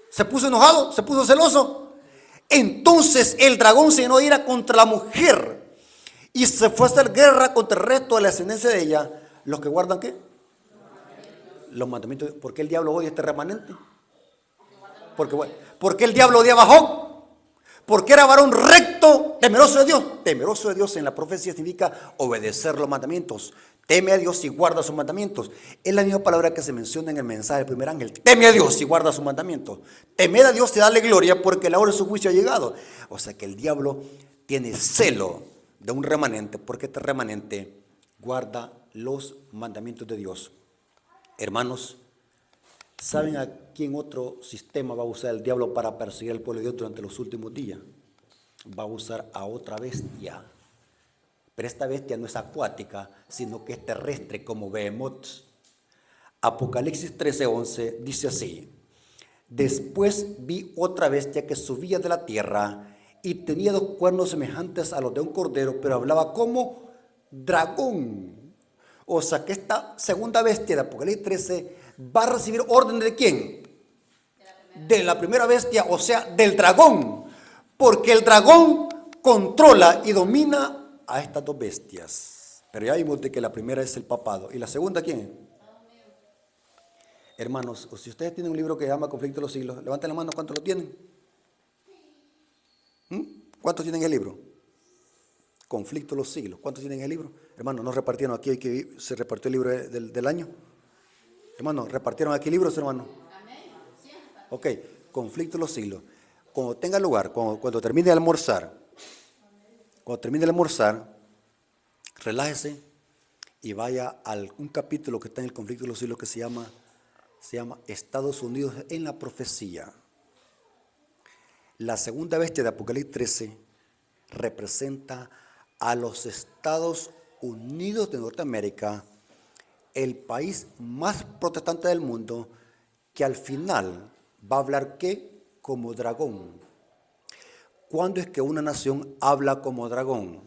S1: Se puso enojado, se puso celoso. Entonces el dragón se llenó de ira contra la mujer y se fue a hacer guerra contra el resto de la descendencia de ella. ¿Los que guardan qué? Los mandamientos. ¿Por qué el diablo odia a este remanente? Porque el diablo odiaba a Job. Porque era varón recto, temeroso de Dios. Temeroso de Dios en la profecía significa obedecer los mandamientos. Teme a Dios y guarda sus mandamientos. Es la misma palabra que se menciona en el mensaje del primer ángel. Teme a Dios y guarda sus mandamientos. Temer a Dios y darle gloria porque la hora de su juicio ha llegado. O sea que el diablo tiene celo de un remanente porque este remanente guarda los mandamientos de Dios. Hermanos, ¿saben a quién otro sistema va a usar el diablo para perseguir al pueblo de Dios durante los últimos días? Va a usar a otra bestia. Pero esta bestia no es acuática, sino que es terrestre como Behemoth. Apocalipsis 13:11 dice así: después vi otra bestia que subía de la tierra y tenía 2 cuernos semejantes a los de un cordero, pero hablaba como dragón. O sea que esta segunda bestia de Apocalipsis 13 va a recibir orden de ¿quién? De la primera bestia, o sea, del dragón. Porque el dragón controla y domina a estas 2 bestias. Pero ya vimos de que la primera es el papado. ¿Y la segunda quién? Hermanos, si ustedes tienen un libro que se llama Conflicto de los Siglos, levanten la mano, ¿cuántos lo tienen? ¿Cuántos tienen el libro? Conflicto de los Siglos. ¿Cuántos tienen el libro? Hermanos, ¿no repartieron aquí que se repartió el libro del año? Hermanos, ¿repartieron aquí libros, hermanos? Ok, Conflicto de los Siglos. Cuando tenga lugar, cuando termine de almorzar, relájese y vaya a un capítulo que está en el Conflicto de los Siglos que se llama Estados Unidos en la profecía. La segunda bestia de Apocalipsis 13 representa a los Estados Unidos de Norteamérica, el país más protestante del mundo, que al final va a hablar ¿qué? Como dragón. ¿Cuándo es que una nación habla como dragón?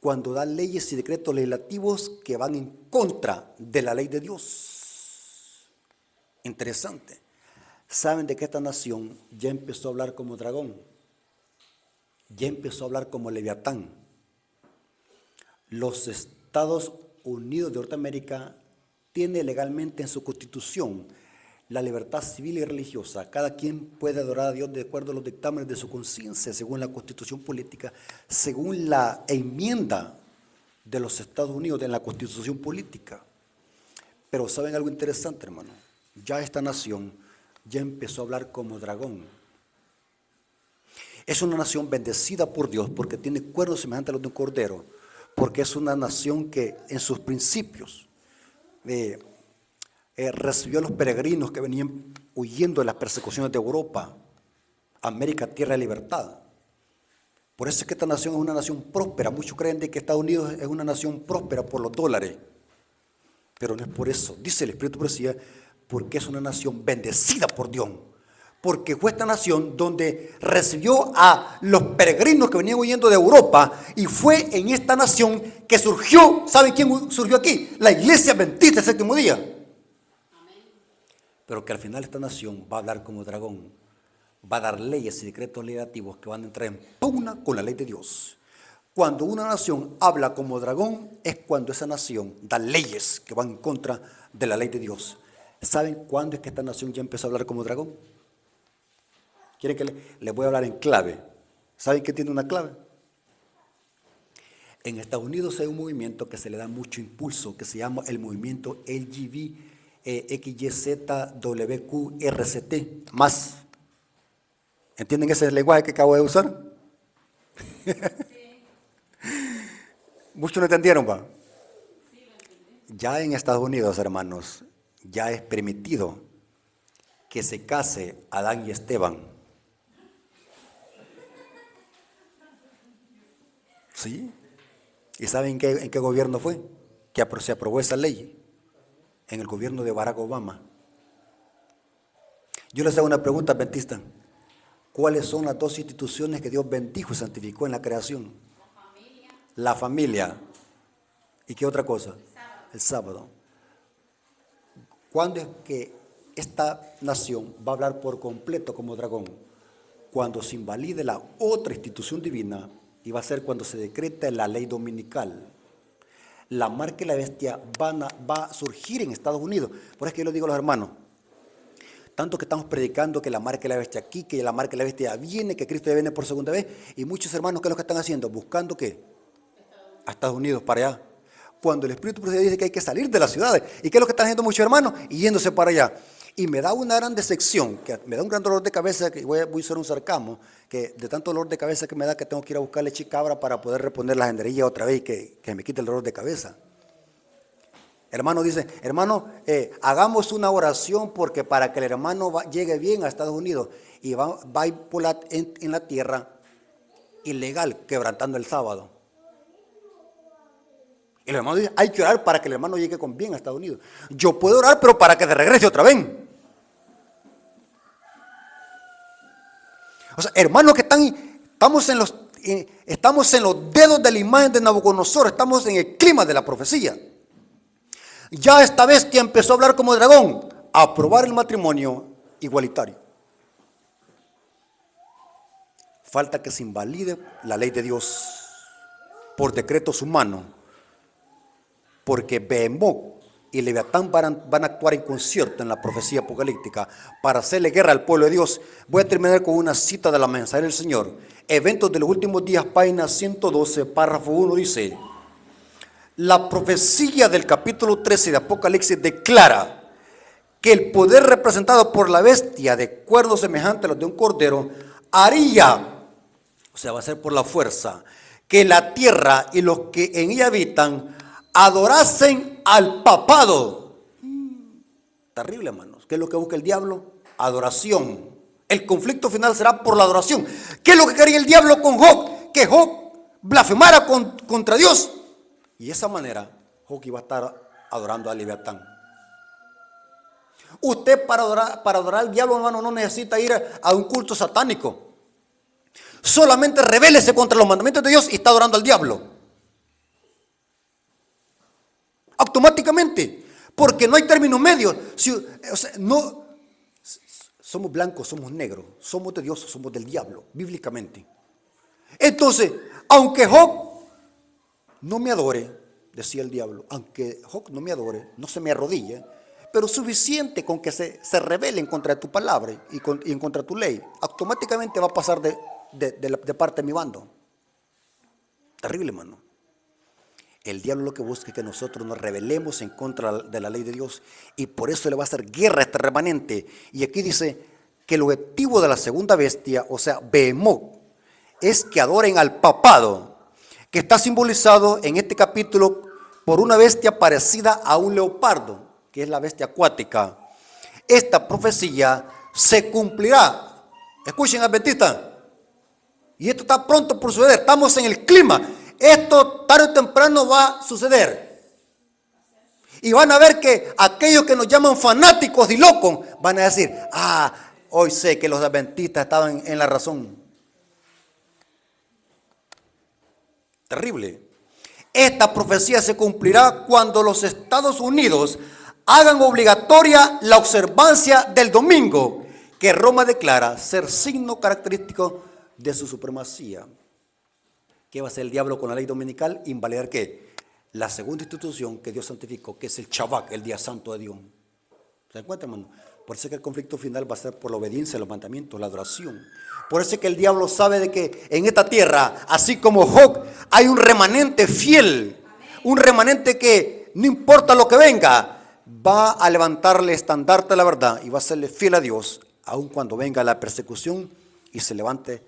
S1: Cuando da leyes y decretos legislativos que van en contra de la ley de Dios. Interesante. ¿Saben de que esta nación ya empezó a hablar como dragón? Ya empezó a hablar como Leviatán. Los Estados Unidos de Norteamérica tiene legalmente en su constitución la libertad civil y religiosa. Cada quien puede adorar a Dios de acuerdo a los dictámenes de su conciencia, según la constitución política, según la enmienda de los Estados Unidos en la constitución política. Pero ¿saben algo interesante, hermano? Ya esta nación ya empezó a hablar como dragón. Es una nación bendecida por Dios porque tiene cuernos semejantes a los de un cordero, porque es una nación que en sus principios recibió a los peregrinos que venían huyendo de las persecuciones de Europa, América, tierra de libertad. Por eso es que esta nación es una nación próspera. Muchos creen de que Estados Unidos es una nación próspera por los dólares, pero no es por eso. Dice el Espíritu de Profecía, porque es una nación bendecida por Dios. Porque fue esta nación donde recibió a los peregrinos que venían huyendo de Europa, y fue en esta nación que surgió, ¿saben quién surgió aquí? La iglesia adventista del séptimo día. Amén. Pero que al final esta nación va a hablar como dragón, va a dar leyes y decretos legislativos que van a entrar en pugna con la ley de Dios. Cuando una nación habla como dragón es cuando esa nación da leyes que van en contra de la ley de Dios. ¿Saben cuándo es que esta nación ya empezó a hablar como dragón? ¿Quieren que les voy a hablar en clave? ¿Saben qué tiene una clave? En Estados Unidos hay un movimiento que se le da mucho impulso, que se llama el movimiento LGBTQRCT más. ¿Entienden ese lenguaje que acabo de usar? Sí. Muchos no entendieron, ¿va? Sí, Ya en Estados Unidos, hermanos, ya es permitido que se case Adán y Esteban. ¿Sí? ¿Y saben en qué gobierno fue? Que se aprobó esa ley. En el gobierno de Barack Obama. Yo les hago una pregunta adventista. ¿Cuáles son las dos instituciones que Dios bendijo y santificó en la creación? La familia. ¿Y qué otra cosa? El sábado. ¿Cuándo es que esta nación va a hablar por completo como dragón? Cuando se invalide la otra institución divina, y va a ser cuando se decrete la ley dominical. La marca de la bestia va a surgir en Estados Unidos. Por eso que yo les digo a los hermanos, tanto que estamos predicando que la marca de la bestia aquí, que la marca de la bestia ya viene, que Cristo ya viene por segunda vez, y muchos hermanos, ¿qué es lo que están haciendo? Buscando ¿qué? A Estados Unidos, para allá. Cuando el Espíritu Profético dice que hay que salir de las ciudades. ¿Y qué es lo que están haciendo muchos hermanos? Y yéndose para allá. Y me da una gran decepción, que me da un gran dolor de cabeza, que voy a usar un sarcasmo, que de tanto dolor de cabeza que me da que tengo que ir a buscar leche y cabra para poder reponer la genderilla otra vez y que me quite el dolor de cabeza. Hermano dice, hermano, hagamos una oración porque para que el hermano llegue bien a Estados Unidos y va a ir por en la tierra ilegal, quebrantando el sábado. Y el hermano dice, hay que orar para que el hermano llegue con bien a Estados Unidos. Yo puedo orar, pero para que te regrese otra vez. O sea, hermanos que estamos en los dedos de la imagen de Nabucodonosor, estamos en el clima de la profecía. Ya esta bestia empezó a hablar como dragón, a aprobar el matrimonio igualitario. Falta que se invalide la ley de Dios por decretos humanos, porque Behemoth y Leviatán van a actuar en concierto en la profecía apocalíptica para hacerle guerra al pueblo de Dios. Voy a terminar con una cita de la mensaje del Señor. Eventos de los últimos días, página 112, párrafo 1, dice: la profecía del capítulo 13 de Apocalipsis declara que el poder representado por la bestia de cuernos semejantes a los de un cordero haría, o sea, va a ser por la fuerza, que la tierra y los que en ella habitan adorasen al papado. Terrible, hermanos. ¿Qué es lo que busca el diablo? Adoración. El conflicto final será por la adoración. ¿Qué es lo que quería el diablo con Job? Que Job blasfemara contra Dios. Y de esa manera, Job iba a estar adorando a Leviatán. Usted para adorar al diablo, hermano, no necesita ir a un culto satánico. Solamente rebélese contra los mandamientos de Dios y está adorando al diablo. Automáticamente. Porque no hay término medio. No somos blancos, somos negros, somos de Dios, somos del diablo, bíblicamente. Entonces, aunque Job no me adore, decía el diablo, aunque Job no me adore, no se me arrodille, pero suficiente con que se rebelen contra tu palabra y en contra tu ley, automáticamente va a pasar de parte de mi bando. Terrible, hermano. El diablo lo que busca es que nosotros nos rebelemos en contra de la ley de Dios, y por eso le va a hacer guerra a este remanente. Y aquí dice que el objetivo de la segunda bestia, o sea, Behemoth, es que adoren al papado, que está simbolizado en este capítulo por una bestia parecida a un leopardo, que es la bestia acuática. Esta profecía se cumplirá. Escuchen, adventistas, y esto está pronto por suceder. Estamos en el clima. Esto tarde o temprano va a suceder. Y van a ver que aquellos que nos llaman fanáticos y locos van a decir: hoy sé que los adventistas estaban en la razón. Terrible. Esta profecía se cumplirá cuando los Estados Unidos hagan obligatoria la observancia del domingo, que Roma declara ser signo característico de su supremacía. ¿Qué va a hacer el diablo con la ley dominical? Invalidar ¿qué? La segunda institución que Dios santificó, que es el Shabbat, el día santo de Dios. ¿Se encuentra, hermano? Por eso es que el conflicto final va a ser por la obediencia a los mandamientos, la adoración. Por eso es que el diablo sabe de que en esta tierra, así como Job, hay un remanente fiel. Un remanente que no importa lo que venga, va a levantarle estandarte de la verdad y va a serle fiel a Dios, aun cuando venga la persecución y se levante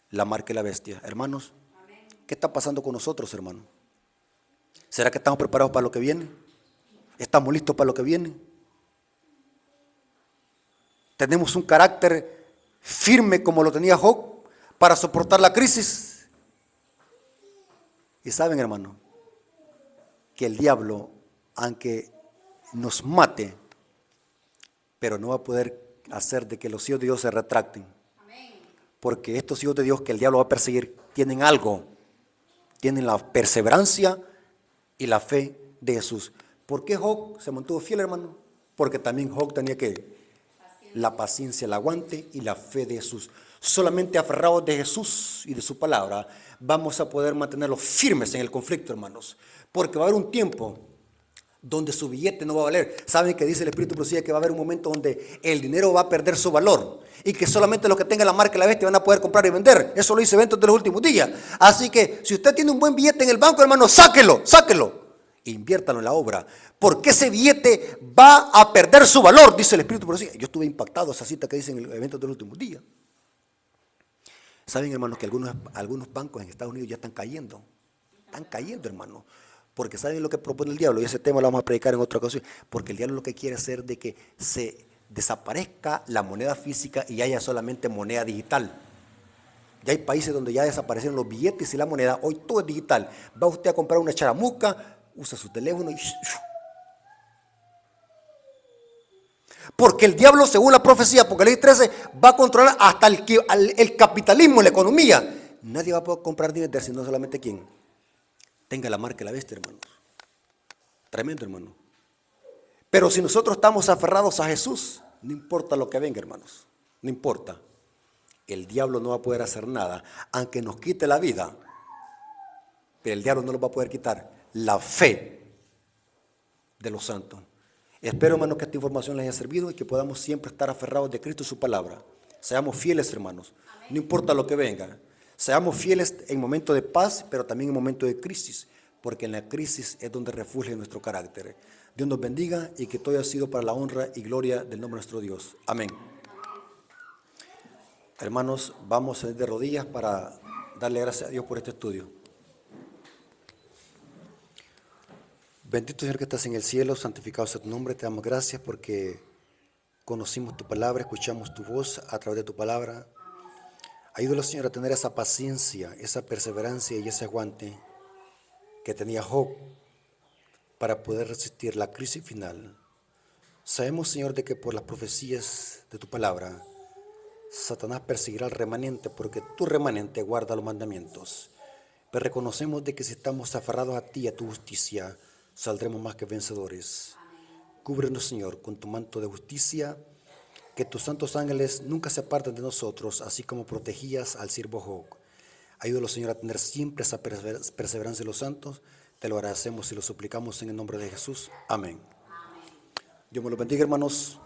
S1: la marca de la bestia. Hermanos, ¿qué está pasando con nosotros, hermano? ¿Será que estamos preparados para lo que viene? ¿Estamos listos para lo que viene? ¿Tenemos un carácter firme como lo tenía Job para soportar la crisis? Y saben, hermano, que el diablo, aunque nos mate, pero no va a poder hacer de que los hijos de Dios se retracten. Porque estos hijos de Dios que el diablo va a perseguir tienen algo, tienen la perseverancia y la fe de Jesús. ¿Por qué Job se mantuvo fiel, hermano? Porque también Job tenía que la paciencia, el aguante y la fe de Jesús. Solamente aferrados de Jesús y de su palabra vamos a poder mantenerlos firmes en el conflicto, hermanos. Porque va a haber un tiempo donde su billete no va a valer. ¿Saben que dice el Espíritu Profecía que va a haber un momento donde el dinero va a perder su valor? Y que solamente los que tengan la marca de la bestia van a poder comprar y vender. Eso lo dice Eventos de los Últimos Días. Así que si usted tiene un buen billete en el banco, hermano, sáquelo. Inviértalo en la obra, porque ese billete va a perder su valor, dice el Espíritu Profecía. Yo estuve impactado esa cita que dice en el Evento de los Últimos Días. Saben, hermanos, que algunos bancos en Estados Unidos ya están cayendo, hermano, porque saben lo que propone el diablo, y ese tema lo vamos a predicar en otra ocasión, porque el diablo lo que quiere hacer de que se desaparezca la moneda física y haya solamente moneda digital. Ya hay países donde ya desaparecieron los billetes y la moneda, hoy todo es digital. Va usted a comprar una charamusca, usa su teléfono y... Porque el diablo, según la profecía, Apocalipsis 13, va a controlar hasta el capitalismo, la economía. Nadie va a poder comprar ni vender, sino solamente quien tenga la marca de la bestia, hermanos. Tremendo, hermano. Pero si nosotros estamos aferrados a Jesús, no importa lo que venga, hermanos. No importa. El diablo no va a poder hacer nada, aunque nos quite la vida. Pero el diablo no nos va a poder quitar la fe de los santos. Espero, hermanos, que esta información les haya servido y que podamos siempre estar aferrados de Cristo y su palabra. Seamos fieles, hermanos, no importa lo que venga. Seamos fieles en momentos de paz, pero también en momentos de crisis, porque en la crisis es donde refugia nuestro carácter. Dios nos bendiga y que todo haya sido para la honra y gloria del nombre de nuestro Dios. Amén. Hermanos, vamos a ir de rodillas para darle gracias a Dios por este estudio. Bendito Señor que estás en el cielo, santificado sea tu nombre, te damos gracias porque conocimos tu palabra, escuchamos tu voz a través de tu palabra. Ayúdalo, Señor, a tener esa paciencia, esa perseverancia y ese aguante que tenía Job para poder resistir la crisis final. Sabemos, Señor, de que por las profecías de tu palabra, Satanás perseguirá al remanente porque tu remanente guarda los mandamientos. Pero reconocemos de que si estamos aferrados a ti, a tu justicia, saldremos más que vencedores. Cúbrenos, Señor, con tu manto de justicia, que tus santos ángeles nunca se aparten de nosotros, así como protegías al siervo Job. Ayúdalo, Señor, a tener siempre esa perseverancia de los santos. Te lo agradecemos y lo suplicamos en el nombre de Jesús. Amén. Dios me lo bendiga, hermanos.